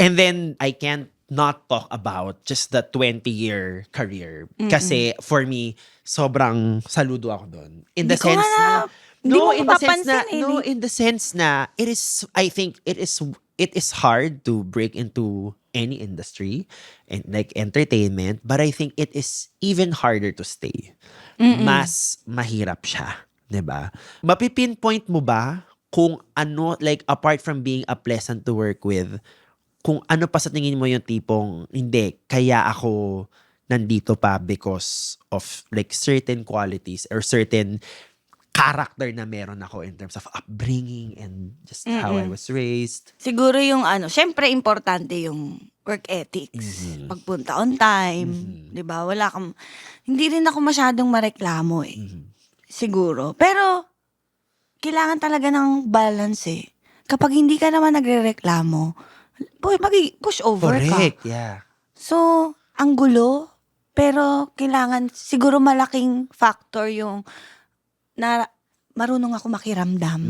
And then, I can't not talk about just the 20-year career. Kasi, for me, sobrang saludo ako doon. In the Hindi ko sense nga na, hindi mo in the sense na, mapapansin in the sense na, I think it is hard to break into any industry and like entertainment, but I think it is even harder to stay. Mas mahirap siya, 'di ba? Mapipinpoint mo ba kung ano, like apart from being a pleasant to work with, kung ano pa sa tingin mo yung tipong hindi kaya ako nandito pa because of like certain qualities or certain character na meron ako in terms of upbringing and just how I was raised. Siguro yung syempre importante yung work ethics. Pagpunta on time, 'di ba? Hindi rin ako masyadong mareklamo Siguro. Pero kailangan talaga ng balance Kapag hindi ka naman nagrereklamo, push over ka. Correct, yeah. So, ang gulo, pero kailangan siguro malaking factor yung na marunong ako makiramdam.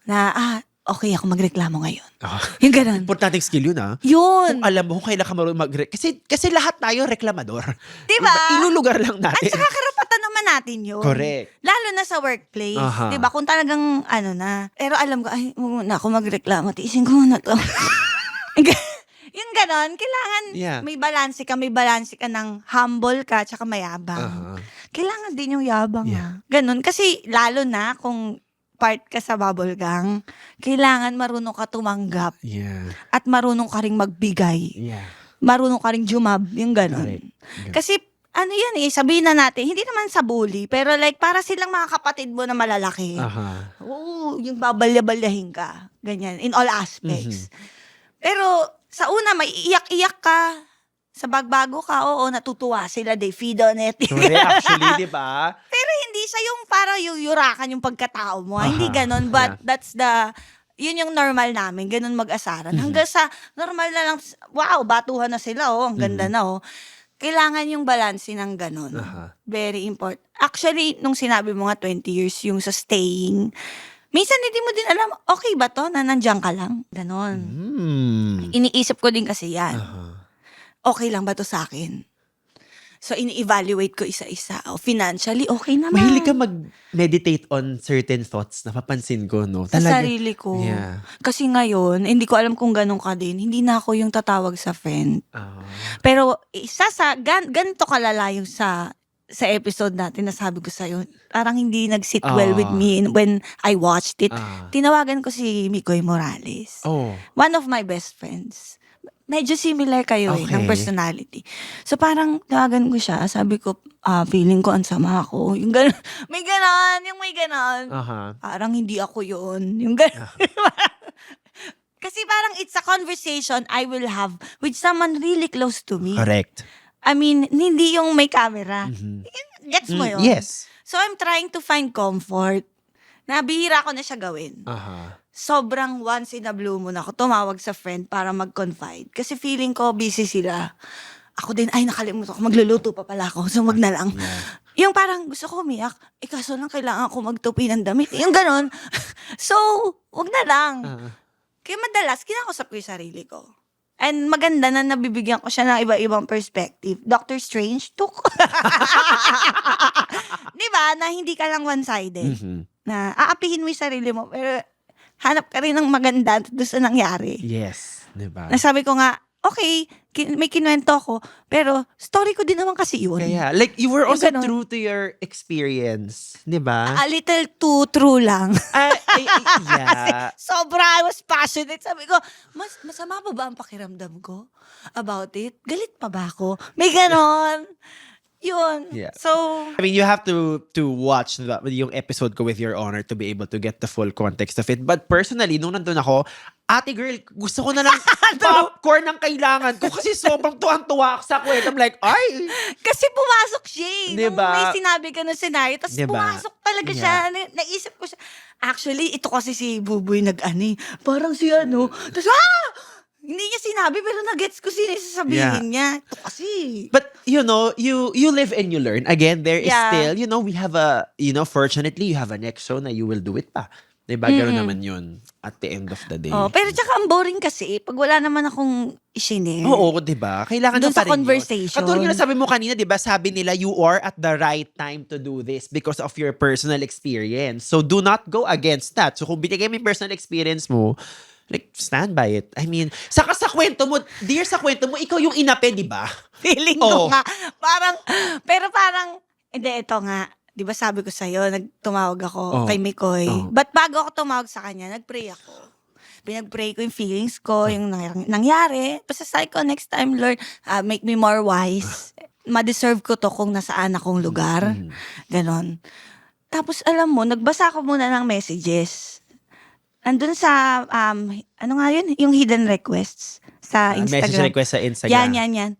Na, okay ako magreklamo ngayon. Yung ganun. Importanteng skill yun, Yun. Kung alam mo kung kailan ka marunong kasi lahat tayo reklamador. Diba? Ilulugar lang At natin. saka karapatan naman natin yun. Correct. Lalo na sa workplace. Diba? Kung talagang na. Pero alam ko, muna ako magreklamo. Tiisin ko muna to. Yung ganon, kailangan may balanse ka ng humble ka tsaka mayabang. Kailangan din yung yabang. Ganon. Kasi lalo na kung part ka sa bubble gang, kailangan marunong ka tumanggap. At marunong ka ring magbigay. Marunong ka ring jumab. Yung ganon. Kasi yan sabihin na natin, hindi naman sa bully, pero like para silang mga kapatid mo na malalaki. Oo, yung babalya-balyahin ka. Ganyan, in all aspects. Pero sa una, may iyak-iyak ka. Sa bagbago ka, natutuwa sila. They feed on it. Actually, di ba? Pero hindi siya yung para yuyurakan yung pagkatao mo. Hindi ganon. But that's yun yung normal namin. Ganon mag-asaran. Hanggang sa normal na lang, wow, batuhan na sila. Ang ganda na. Kailangan yung balanse ng ganon. Very important. Actually, nung sinabi mo nga 20 years yung sa staying, minsan hindi mo din alam, okay ba to na nandiyan ka lang? Ganon. Iniisip ko din kasi yan. Okay lang ba to sa akin? So, ini-evaluate ko isa-isa. Financially, okay naman. Mahilig ka mag-meditate on certain thoughts. Napapansin ko, no? Sa sarili ko. Yeah. Kasi ngayon, hindi ko alam kung ganun ka din. Hindi na ako yung tatawag sa friend. Pero, ganito kalala yung sa episode natin na sabi ko sa'yo, parang hindi nag-sit well with me when I watched it. Tinawagan ko si Mikoy Morales. One of my best friends. Medyo similar kayo ng personality. So parang tawagan ko siya, sabi ko, feeling ko ang sama ako. Yung gano'n, may gano'n. Parang hindi ako yun. Yung gano'n. Kasi parang it's a conversation I will have with someone really close to me. Correct. I mean, hindi yung may camera. Gets mo yun? Yes. So I'm trying to find comfort. Nabihira ko na siya gawin. Sobrang once in a blue moon ako tumawag sa friend para mag-confide. Kasi feeling ko busy sila. Ako din, nakalimutan ko, magluluto pa pala ako. So wag na lang. Yung parang gusto ko umiyak, kaso lang kailangan ko magtupi ng damit. Yung ganon. So, wag na lang. Kaya madalas, kinakausap ko yung sarili ko. And maganda na nabibigyan ko siya ng iba-ibang perspective. Dr. Strange took. Diba? Na hindi ka lang one-sided. Na aapihin mo yung sarili mo, pero hanap ka rin ng maganda doon sa nangyari. Yes. Diba? Nasabi ko nga, okay, may kinuwento ako, pero story ko din naman kasi yun. Kaya, like, you were also ganun. true to your experience. Diba? A little too true lang. Yeah. Sobra, I was passionate. Sabi ko, masama pa ba ang pakiramdam ko about it? Galit pa ba ako? May ganon. Yun. Yeah. So, I mean, you have to watch yung episode ko with your honor to be able to get the full context of it. But personally, nung nandun ako, ate girl, gusto ko na ng popcorn ang kailangan ko kasi sobrang tuwang-tuwa ako sa kwento. I'm like, ay! kasi pumasok siya Diba? Nung may sinabi ka ng scenario, tapos Diba? pumasok talaga siya. Naisip ko siya. Actually, ito kasi si Buboy nag-ani. Parang si Tapos, hindi niya sinabi, pero nagets ko sinasabihin niya. Ito kasi. But, you live and you learn. Again, there is still, we have fortunately, you have a next show na you will do it pa. Diba? Gano'n naman yun at the end of the day. Pero tsaka ang boring kasi, pag wala naman akong isinare. Oo, diba? Kailangan Doon pa sa rin conversation. Yun. Katulad yung sabi mo kanina, diba? Sabi nila, you are at the right time to do this because of your personal experience. So, do not go against that. So, kung binigay mo yung personal experience mo, like, stand by it. I mean, saka sa kwento mo, ikaw yung inape, di ba? Feeling ko nga. Parang, hindi, ito nga. Di ba sabi ko sa'yo, tumawag ako kay Mikoy. But bago ako tumawag sa kanya, nag-pray ako. Pinag-pray ko yung feelings ko, yung nangyari. Basta sabi ko, next time, Lord, make me more wise. Ma-deserve ko to kung nasaan akong lugar. Ganon. Tapos alam mo, nagbasa ko muna ng messages. Andun sa, ano nga yun? Yung hidden requests sa Message Instagram. request sa Instagram. Yan.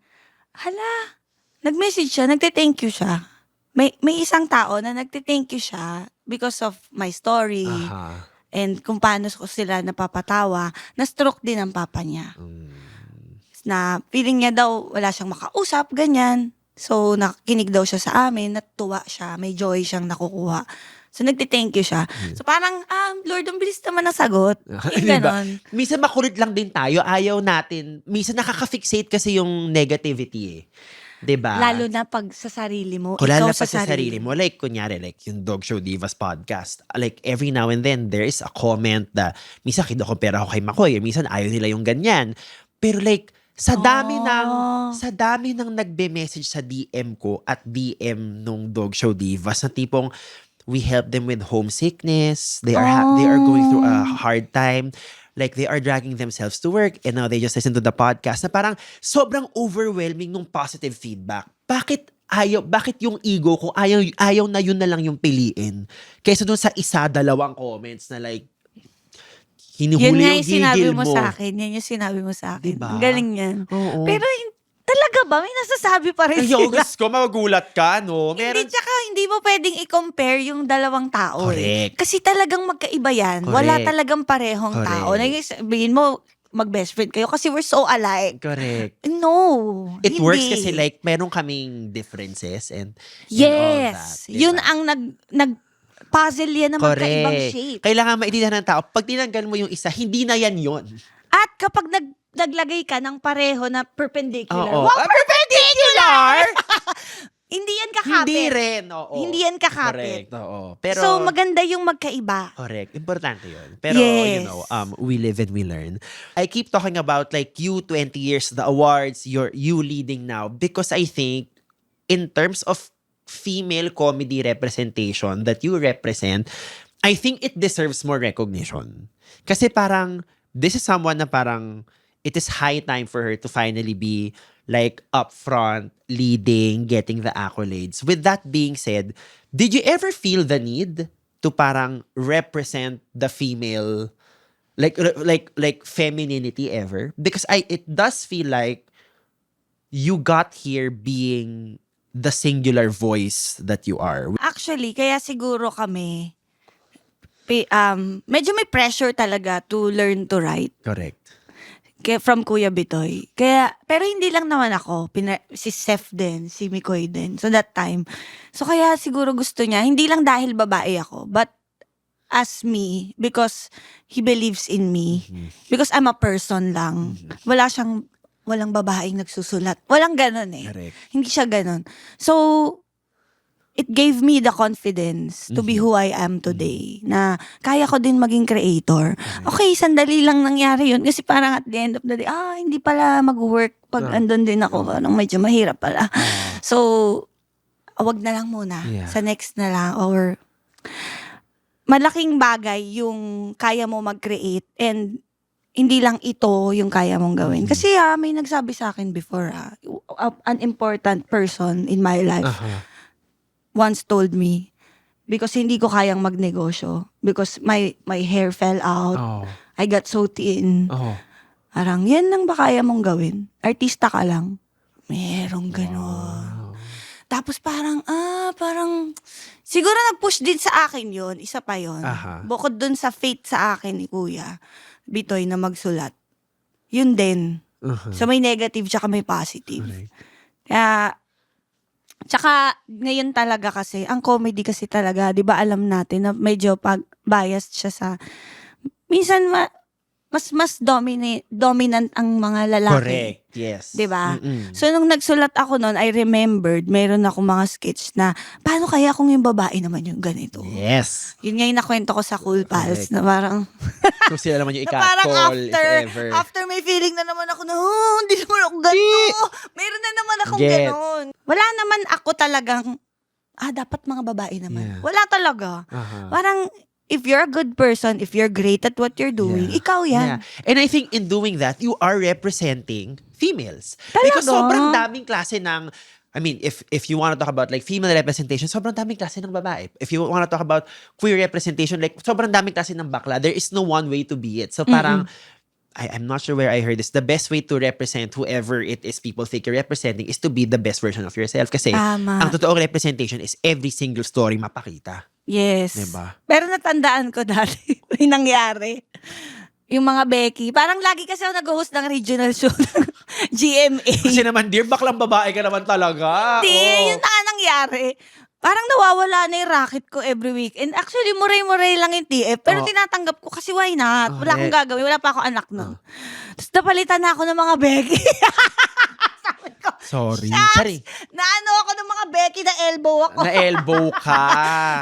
Hala, nag-message siya, nagte-thank you siya. May isang tao na nagte-thank you siya because of my story Aha. and kung paano ko sila napapatawa. Na-stroke din ang papa niya. Na feeling niya daw wala siyang makausap, ganyan. So, nakikinig daw siya sa amin, natuwa siya, may joy siyang nakukuha. So, nagte-thank you siya. So, parang, Lord, ang bilis naman ng sagot. Yung Diba? ganon. Minsan makulit lang din tayo. Ayaw natin. Minsan nakaka-fixate kasi yung negativity eh. Diba? Lalo na pag sa sarili mo. Lalo ikaw na pag sa sarili mo. Like, kunyari, like yung Dog Show Divas podcast. Like, every now and then, there is a comment na, minsan kinukumpara ko kay Makoy. Minsan ayaw nila yung ganyan. Pero like, sa dami ng nagbe-message sa DM ko at DM nung Dog Show Divas na tipong, we help them with homesickness. They are going through a hard time. Like, they are dragging themselves to work and now they just listen to the podcast na parang sobrang overwhelming ng positive feedback. Bakit yung ego ko ayaw na yun na lang yung piliin? Kaysa dun sa dalawang comments na like, hinuhuli Yun nga yung yung sinabi gigil mo mo. sa akin. Yan yung sinabi mo sa akin. Diba? Ang galing yan. Oo. Pero talaga ba? May nasasabi pa rin Yung sila. gusto ko, magulat ka, no? Hindi, tsaka hindi mo pwedeng i-compare yung dalawang tao. Correct. Kasi talagang magkaiba yan. Correct. Wala talagang parehong Correct. tao. Sabihin mo, mag-best friend kayo kasi we're so alike. Correct. No. It hindi. works kasi like, meron kaming differences and all that. Yes. Diba? Yun ang puzzle yan na magkaibang Correct. shape. Kailangan maintindihan ng tao, pag tinanggal mo yung isa, hindi na yan yun. At kapag naglagay ka ng pareho na perpendicular, Oo. wow, Perpendicular! hindi yan kakapit. Hindi rin, oo. Hindi yan kakapit. Correct, oo. Pero, So, maganda yung magkaiba. correct. Importante yun. Pero, Yes. we live and we learn. I keep talking about like you 20 years, the awards, you leading now, because I think in terms of female comedy representation that you represent, I think it deserves more recognition. Kasi parang, this is someone na parang, it is high time for her to finally be like up front, leading, getting the accolades. With that being said, did you ever feel the need to parang represent the female, like femininity ever? Because it does feel like you got here being the singular voice that you are. Actually, kaya siguro kami, medyo may pressure talaga to learn to write. Correct. From Kuya Bitoy. Pero hindi lang naman ako. Si Seth din, si Mikoy din. So that time. So kaya siguro gusto niya, hindi lang dahil babae ako, but as me, because he believes in me. Because I'm a person lang. Walang babaeng nagsusulat. Walang ganon eh. Correct. Hindi siya ganon. So, it gave me the confidence to be who I am today. Na kaya ko din maging creator. Okay, sandali lang nangyari yun. Kasi parang at the end of the day, hindi pala mag-work pag andun din ako. Parang medyo mahirap pala. So, wag na lang muna. Yeah. Sa next na lang. Or, malaking bagay yung kaya mo mag-create and hindi lang ito yung kaya mong gawin. Kasi may nagsabi sa akin before, an important person in my life once told me, because hindi ko kayang magnegosyo, because my hair fell out, I got so thin. Parang, yan lang ba kaya mong gawin? Artista ka lang. Merong ganon. Tapos parang, siguro nag-push din sa akin yun. Isa pa yun. Bukod dun sa faith sa akin ni Kuya Bitoy na magsulat. Yun din. So may negative tsaka may positive. Kaya, tsaka ngayon talaga kasi, ang comedy kasi talaga, di ba alam natin na medyo biased siya sa, minsan mas dominant ang mga lalaki. Correct, yes. Diba? So, nung nagsulat ako noon, I remembered, meron ako mga sketch na, paano kaya kung yung babae naman yung ganito? Yes. Yun nga yung nakwento ko sa Cool Pals, na parang, Kung sila naman yung na parang i-catcall, if ever. after may feeling na naman ako na, hindi naman ako ganito. Meron na naman akong Gets. ganon. Wala naman ako talagang, dapat mga babae naman. Yeah. Wala talaga. Parang, if you're a good person, if you're great at what you're doing, ikaw yan. Yeah. And I think in doing that, you are representing females. Talaga? Because sobrang daming klase ng, I mean, if you want to talk about like female representation, sobrang daming klase ng babae. If you want to talk about queer representation, like sobrang daming klase ng bakla. There is no one way to be it. So parang, I'm not sure where I heard this. The best way to represent whoever it is people think you're representing is to be the best version of yourself. Kasi Tama. ang totoong representation is every single story mapakita. Yes. Diba? Pero natandaan ko dati, may nangyari. Yung mga Becky, parang lagi kasi ako nag-host ng regional show ng GMA. Kasi naman, dear, baklang babae ka naman talaga. Hindi, yun na nga nangyari. Parang nawawala na yung racket ko every week. And actually, muray-muray lang yung TF. Pero tinatanggap ko kasi why not? Wala akong gagawin. Wala pa ako anak nun. Tapos napalitan na ako ng mga Becky. Sabi ko, Sorry. "Shucks, Sorry. naano ako ng mga Becky, na elbow ako. Na-elbow ka.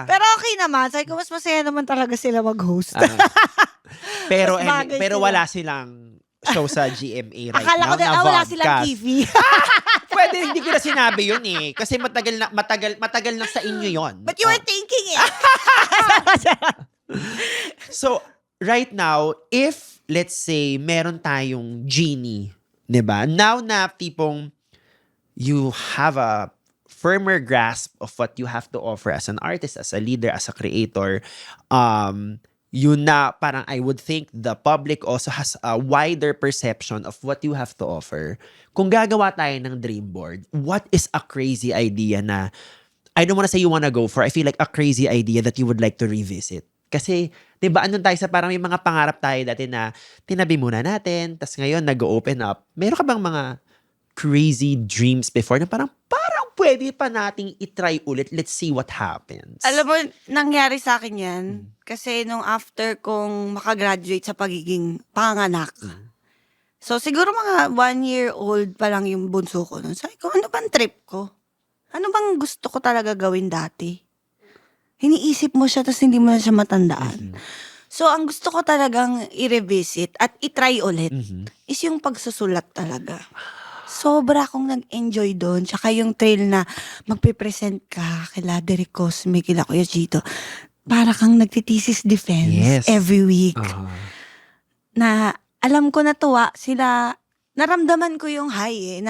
Pero okay naman. Sabi ko, mas masaya naman talaga sila mag-host. Pero Mas bagay pero sila. wala silang show sa GMA right Akala now ko din, na wala vodcast. silang TV. Pwede, hindi ko na sinabi yun eh. Kasi matagal na sa inyo yun. But you were thinking it. So, right now, if, let's say, meron tayong genie, di ba? Now na tipong you have a firmer grasp of what you have to offer as an artist, as a leader, as a creator, yun na parang I would think the public also has a wider perception of what you have to offer. Kung gagawa tayo ng dream board, what is a crazy idea na, I don't wanna say you wanna go for, I feel like a crazy idea that you would like to revisit. Kasi, di ba, andun tayo sa parang may mga pangarap tayo dati na tinabi muna natin, tas ngayon nag-open up. Meron ka bang mga crazy dreams before na parang pwede pa nating itry ulit. Let's see what happens. Alam mo, nangyari sa akin yan. Kasi nung after kong makagraduate sa pagiging panganak. So, siguro mga 1-year-old pa lang yung bunso ko nun. Sabi ko, ano bang trip ko? Ano bang gusto ko talaga gawin dati? Hiniisip mo siya, tapos hindi mo na siya matandaan. So, ang gusto ko talagang i-revisit at i-try ulit is yung pagsusulat talaga. Sobra akong nag-enjoy doon. Tsaka yung trail na magpipresent ka kila Derek Cosme, kila Kuya Chito. Para kang nagtitesis defense every week. Na alam ko natuwa sila. Naramdaman ko yung high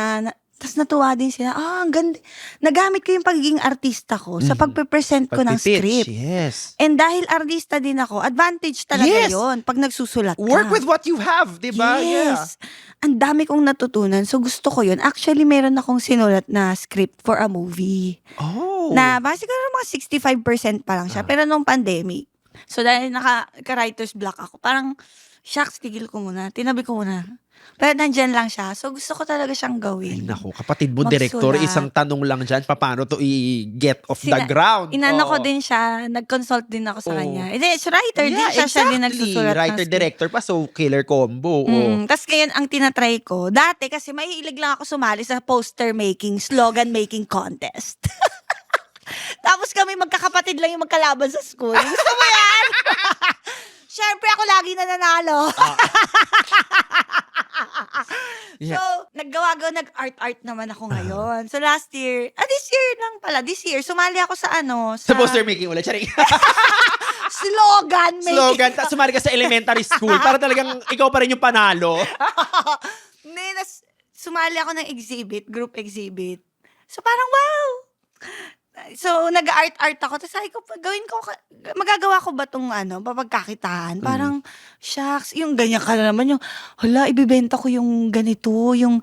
tas natuwa din sila. Ang ganda. Nagamit ko yung pagiging artista ko sa pagpipresent ko ng Pagpipitch, script. yes. And dahil artista din ako, advantage talaga Yes. yon pag nagsusulat ka. Work with what you have, di ba? Yes. Ang dami kong natutunan. So, gusto ko yun. Actually, meron akong sinulat na script for a movie. Oh. Na, siguro mga 65% pa lang siya. Pero nung pandemic. So, dahil naka-writer's block ako, parang, shucks, tigil ko muna. Tinabi ko muna. Pero nandyan lang siya. So, gusto ko talaga siyang Ay, gawin. naku, kapatid mo, Magsulat. director, isang tanong lang dyan, paano to i-get off the ground? Inano ko Oo. din siya. Nag-consult din ako sa Oo. kanya. Hindi, writer din siya. Siya din nagsusulat. ng script. Writer-director pa, so killer combo. Oh. Tapos ngayon, ang tinatry ko, dati kasi mahilig lang ako sumali sa poster making, slogan making contest. Tapos kami magkakapatid lang yung magkalaban sa school. Gusto mo yan? Siyempre ako lagi nananalo. Yeah. So, nag-art-art naman ako ngayon. So last year, this year, sumali ako sa Sa poster making ulit. Charing. slogan making. Slogan. Tapos sumali ka sa elementary school para talagang ikaw pa rin yung panalo. Hindi, sumali ako ng group exhibit. So parang wow! So, nag-art-art ako. Tapos sabi ko, magagawa ko ba itong papagkakitaan? Parang, shucks, yung ganyan ka na naman, yung, hala, ibibenta ko yung ganito, yung,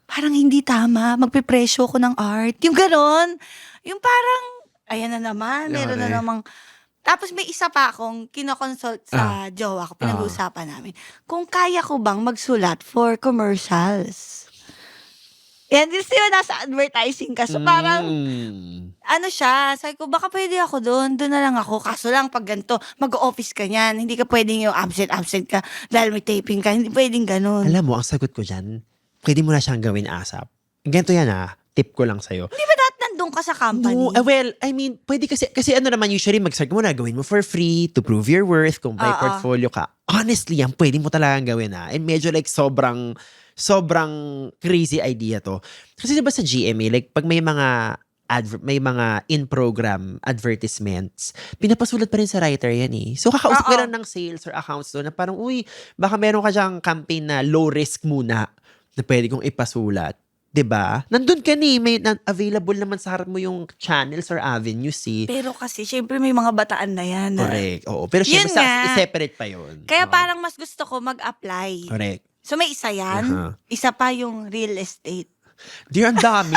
parang hindi tama, magpipresyo ko ng art. Yung ganon. Yung parang, ayan na naman, meron na Yari. namang, tapos may isa pa akong kinoconsult sa jowa ko, pinag-uusapan namin. Kung kaya ko bang magsulat for commercials? Yan, di ba nasa advertising ka. So parang, siya, sabi ko, baka pwede ako doon na lang ako. Kaso lang, pag ganito, mag-office ka niyan. Hindi ka pwedeng yung absent ka dahil may taping ka. Hindi pwedeng ganun. Alam mo, ang sagot ko dyan, pwede mo na siyang gawin ASAP. Ganito yan tip ko lang sa'yo. Di ba nandun ka sa company? No, well, I mean, pwede kasi naman usually mag-start mo na, gawin mo for free to prove your worth, kung may portfolio ka. Honestly, yan, pwede mo talagang gawin And medyo like sobrang crazy idea to. Kasi diba sa GMA, like pag may mga may mga in-program advertisements, pinapasulat pa rin sa writer yan eh. So, kakausap ka lang ng sales or accounts doon na parang, uy, baka meron ka dyang campaign na low risk muna na pwede kong ipasulat. 'Di ba? Nandun ka ni, may available naman sa harap mo yung channels or avenues eh. Pero kasi, syempre may mga bataan na yan. Correct. Oo. Pero Yun syempre, nga. i-separate pa yun. Kaya Oo. parang mas gusto ko mag-apply. Correct. So may isa yan. Isa pa yung real estate. Dear, ang dami.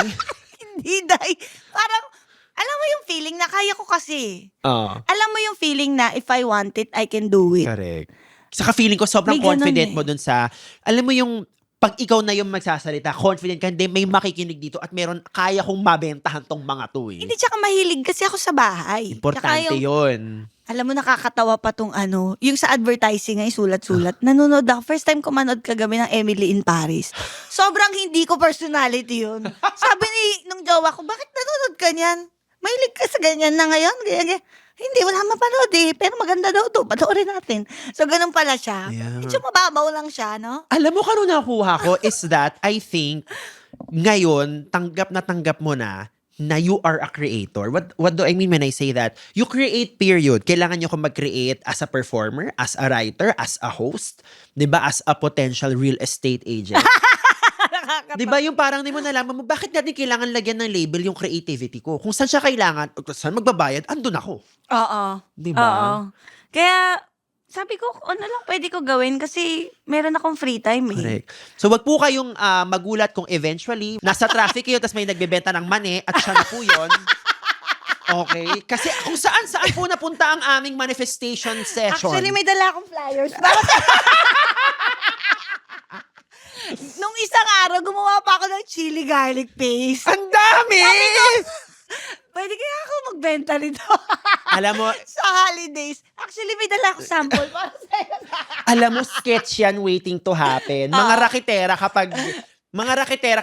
Hindi, Day. Parang, alam mo yung feeling na kaya ko kasi. Oo. Alam mo yung feeling na if I want it, I can do it. Correct. Saka feeling ko sobrang May ganun confident eh. mo dun sa, alam mo yung, pag ikaw na yung magsasalita, confident ka, hindi, may makikinig dito at meron, kaya kong mabentahan tong mga to eh. Hindi, tsaka mahilig kasi ako sa bahay. Importante Tsaka yung, yun. alam mo, nakakatawa pa tong yung sa advertising ay sulat-sulat. Nanonood ako. First time ko manood kagabi ng Emily in Paris. Sobrang hindi ko personality yun. Sabi nung jowa ko, bakit nanonood ka niyan? Mahilig ka sa ganyan na ngayon? Ganyan. Hindi, wala mapanood eh. Pero maganda daw to. Panoorin natin. So, ganun pala siya. Yeah. Medyo mababaw lang siya, no? Alam mo, kano nakuha ko is that I think ngayon, tanggap mo na you are a creator. What do I mean when I say that? You create, period. Kailangan nyo kung mag-create as a performer, as a writer, as a host, 'di ba? As a potential real estate agent. 'Di ba yung parang di mo nalaman mo, bakit natin kailangan lagyan ng label yung creativity ko? Kung saan siya kailangan, saan magbabayad, andun ako. Oo. 'Di ba? Oo. Kaya, sabi ko, ano lang pwede ko gawin kasi meron akong free time eh. Correct. So wag po kayong magulat kung eventually nasa traffic kayo tapos may nagbebenta ng mani at siya na po yun. Okay? Kasi kung saan po napunta ang aming manifestation session. Actually, may dala akong flyers. Nung isang araw, gumawa pa ako ng chili garlic paste. Ang dami! Pwede kaya ako magbenta nito. Alam mo, Sa holidays. Actually, may dala akong sample para sa'yo. alam mo, sketch yan waiting to happen. Mga raketera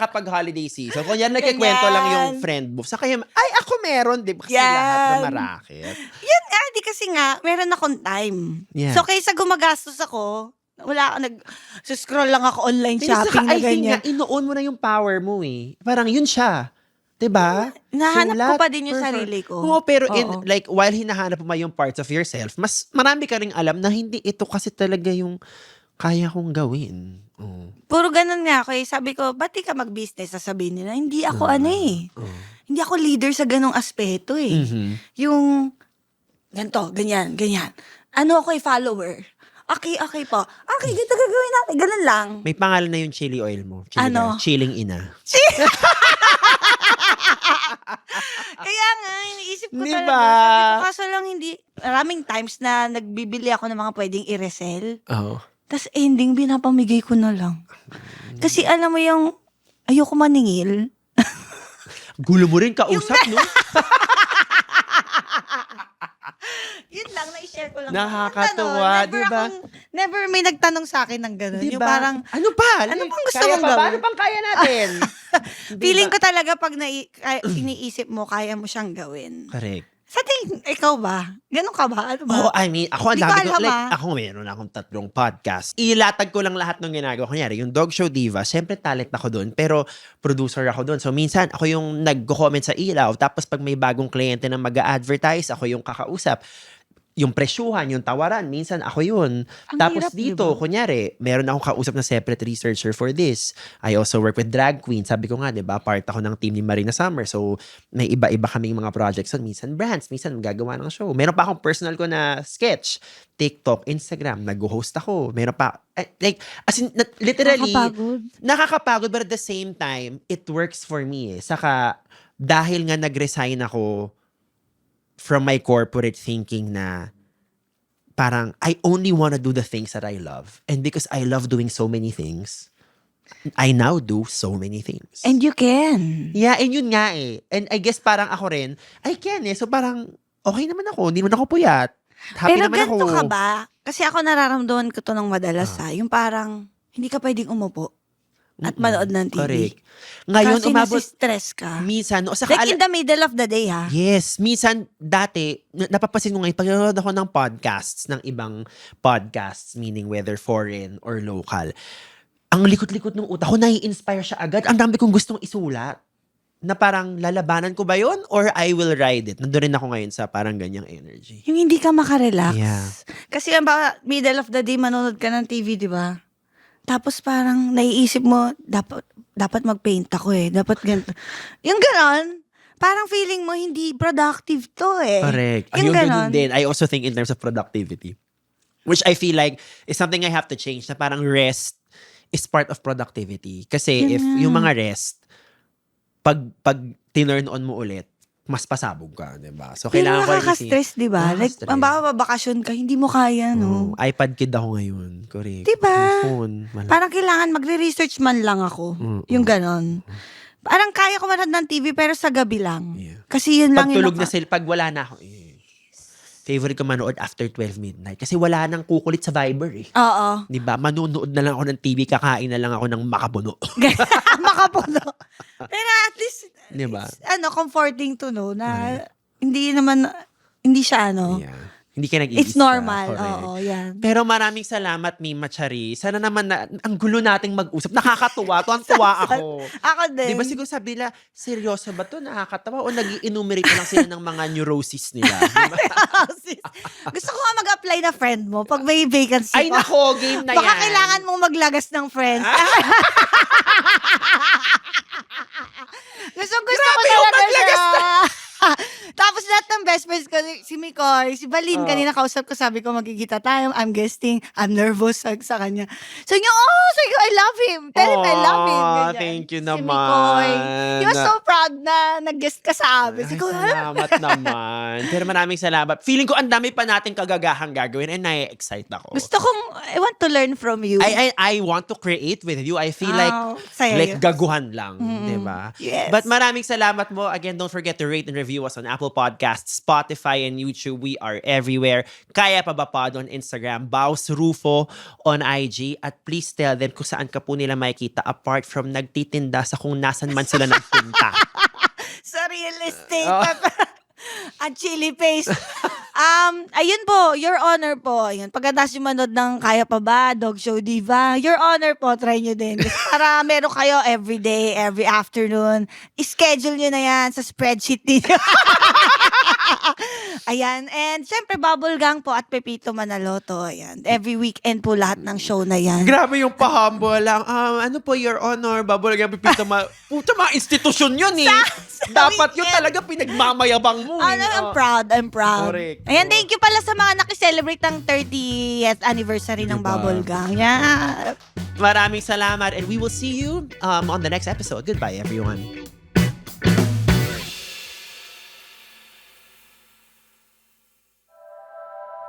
kapag holiday season. Kung yan nagkikwento Ganyan. lang yung friend mo. Sa kaya, ay ako meron, di ba? Kasi Yan. lahat na marakit. Yan nga, di kasi nga, meron akong time. Yeah. So, kaysa gumagastos ako, wala ako scroll lang ako online Hindi, shopping saka, na I think nga, ganyan. inoon mo na yung power mo eh. Parang yun siya. Diba? Hinahanap ko Sulat, pa din yung sarili ko. Oo, pero Oo. while hinahanap mo yung parts of yourself, mas marami ka ring alam na hindi ito kasi talaga yung kaya kong gawin. Oo. Puro ganun nga ako eh. Sabi ko, ba't di ka mag-business? Sasabihin nila, hindi ako hindi ako leader sa ganong aspeto eh. Mhm. Yung, ganito, ganyan. Ano ako follower? Okay po. Okay, dito gagawin natin. Ganun lang. May pangalan na yung chili oil mo. Ano? Chilling ina. Kaya nga, iniisip ko Diba? talaga. Sabi ko, kaso lang hindi, maraming times na nagbibili ako ng mga pwedeng i-resell. Oo. Tapos ending, binapamigay ko na lang. Kasi alam mo yung, ayoko maningil. Gulo mo rin kausap, no? Yun lang, na-share ko lang. Nakakatuwa, Never diba? never may nagtanong sa akin ng gano'n. Diba? Yung parang, ano pa? Ano pang gusto Kaya mong pa ba? gawin? Ano pang kaya natin? feeling ko talaga pag iniisip mo, kaya mo siyang gawin. Correct. Sa tingin, ikaw ba? Ganun ka ba? Ano ba? Oh, I mean, ako ang Di ko dami ko, alam, like, ako meron akong 3 podcast. Ilatag ko lang lahat ng ginagawa. Kunyari, yung Dog Show Diva, syempre talent ako doon, pero producer ako doon. So, minsan, ako yung nag-comment sa ilaw, tapos pag may bagong kliyente na mag-a-advertise, ako yung kakausap. Yung presyuhan, yung tawaran, minsan ako yun. Ang Tapos hirap, dito, diba? kunyari, meron akong kausap na separate researcher for this. I also work with drag queen. Sabi ko nga, di ba, part ako ng team ni Marina Summer. So, may iba-iba kaming mga projects. So, minsan brands, minsan gagawa ng show. Meron pa akong personal ko na sketch. TikTok, Instagram, nag-host ako. Meron pa, as in, literally, nakakapagod, but at the same time, it works for me eh. Saka, dahil nga nag-resign ako from my corporate thinking na parang I only want to do the things that I love. And because I love doing so many things, I now do so many things. And you can. Yeah, and yun nga eh. And I guess parang ako rin, I can eh. So parang okay naman ako. Hindi naman ako puyat. Happy Pero naman ako. ganito ka ba? Kasi ako nararamdaman ko to ng madalas Yung parang, hindi ka pwedeng umupo at manood ng TV. Correct. Ngayon, Kasi umabot, nasi-stress ka. minsan, o saka, Like in the middle of the day ha. yes, minsan, dati, napapasin ko ngayon, pag nanonood ako ng podcasts, ng ibang podcasts, meaning whether foreign or local, ang likot-likot ng utak ko, nai-inspire siya agad. Ang dami kong gustong isulat. na parang lalabanan ko ba yun or I will ride it. Nandun rin ako ngayon sa parang ganyang energy. Yung hindi ka makarelax. Yeah. Kasi middle of the day, manonood ka ng TV, di ba? Tapos parang naiisip mo, dapat mag-paint ako eh. Dapat ganito. Yung ganon, parang feeling mo hindi productive to eh. Correct. Yung Ayun, ganun ganon. din. I also think in terms of productivity. Which I feel like is something I have to change na parang rest is part of productivity. Kasi if yung mga rest, pag tinurn on mo ulit, mas pasabog ka, di ba? So, Pero kailangan ko rin nakaka-stress, di ba? Like, Nakaka-stress. ang baka bakasyon ka, hindi mo kaya, no? iPad kid ako ngayon. Correct. Diba? Yung phone. Wala. Parang kailangan magre-research man lang ako. Yung ganon. Parang kaya ko manood ng TV pero sa gabi lang. Yeah. Kasi yun lang Pag tulog yung na sila, pag wala na ako, favorite ko manood after 12 midnight. Kasi wala nang kukulit sa Viber eh. Oo. Di ba? Manunood na lang ako ng TV, kakain na lang ako ng makapuno. Makapuno. Pero at least, Di ba? comforting to know na hindi siya Yeah. Hindi ka nag-iisa. It's normal. Correct. Oo, yan. Pero maraming salamat, Mima Chari. Sana naman na, ang gulo nating mag-usap. Nakakatuwa. Tuwan-tuwa ako. Ako din. Di ba siguro sabi nila, seryoso ba to? Nakakatawa? O nag-enumerate lang sila ng mga neurosis nila? Di ba? Gusto ko nga mag-apply na friend mo pag may vacancy. Ay nako, game na yan. Baka kailangan mong maglagas ng friends. Gusto ko talaga siya. Tapos lahat ng best friends ko, si Mikoy, si Balin, kanina kausap ko, sabi ko, magkikita tayo, I'm guesting, I'm nervous sa kanya. So niya, sabi ko, I love him. Tell him I love him. Ganyan. Thank you Si naman. Mikoy. He was so proud na nag-guest ka sa amin. Ay, Sabi ko, salamat naman. Pero maraming salamat. Feeling ko ang dami pa nating kagagahang gagawin and nai-excite ako. gusto kong, I want to learn from you. I want to create with you. I feel saya like yun. gaguhan lang, 'di ba? Yes. But maraming salamat mo. Again, don't forget to rate and review us on Apple Podcasts, Spotify, and YouTube. We are everywhere. Kaya pa ba pod on Instagram, Baus Rufo on IG, at please tell them kung saan ka po nila makikita apart from nagtitinda sa kung nasan man sila nagpunta. Sa real estate. At chili paste. Ayun po, Your Honor po. Ayun, pagkatapos yung manood ng Kaya Pa Ba, Dog Show Diva, Your Honor po, try nyo din. Para meron kayo every day, every afternoon. I-schedule nyo na yan sa spreadsheet ninyo. Ayan. And syempre, Bubble Gang po at Pepito Manaloto. Ayan. Every weekend po lahat ng show na yan. Grabe yung pa-humble lang. Ano po, Your Honor, babulagyan pipita puta, mga institusyon yun eh. Dapat yun weekend. talaga pinagmamayabang mo eh. I'm proud. Correct. Ayan, thank you pala sa mga nakiselebrate ng 30th anniversary ng Diba? Bubble Gang. Yeah. Maraming salamat and we will see you on the next episode. Goodbye, everyone.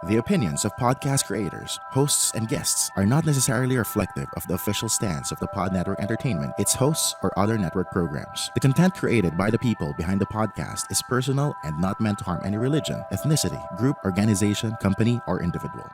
The opinions of podcast creators, hosts, and guests are not necessarily reflective of the official stance of the Pod Network Entertainment, its hosts, or other network programs. The content created by the people behind the podcast is personal and not meant to harm any religion, ethnicity, group, organization, company, or individual.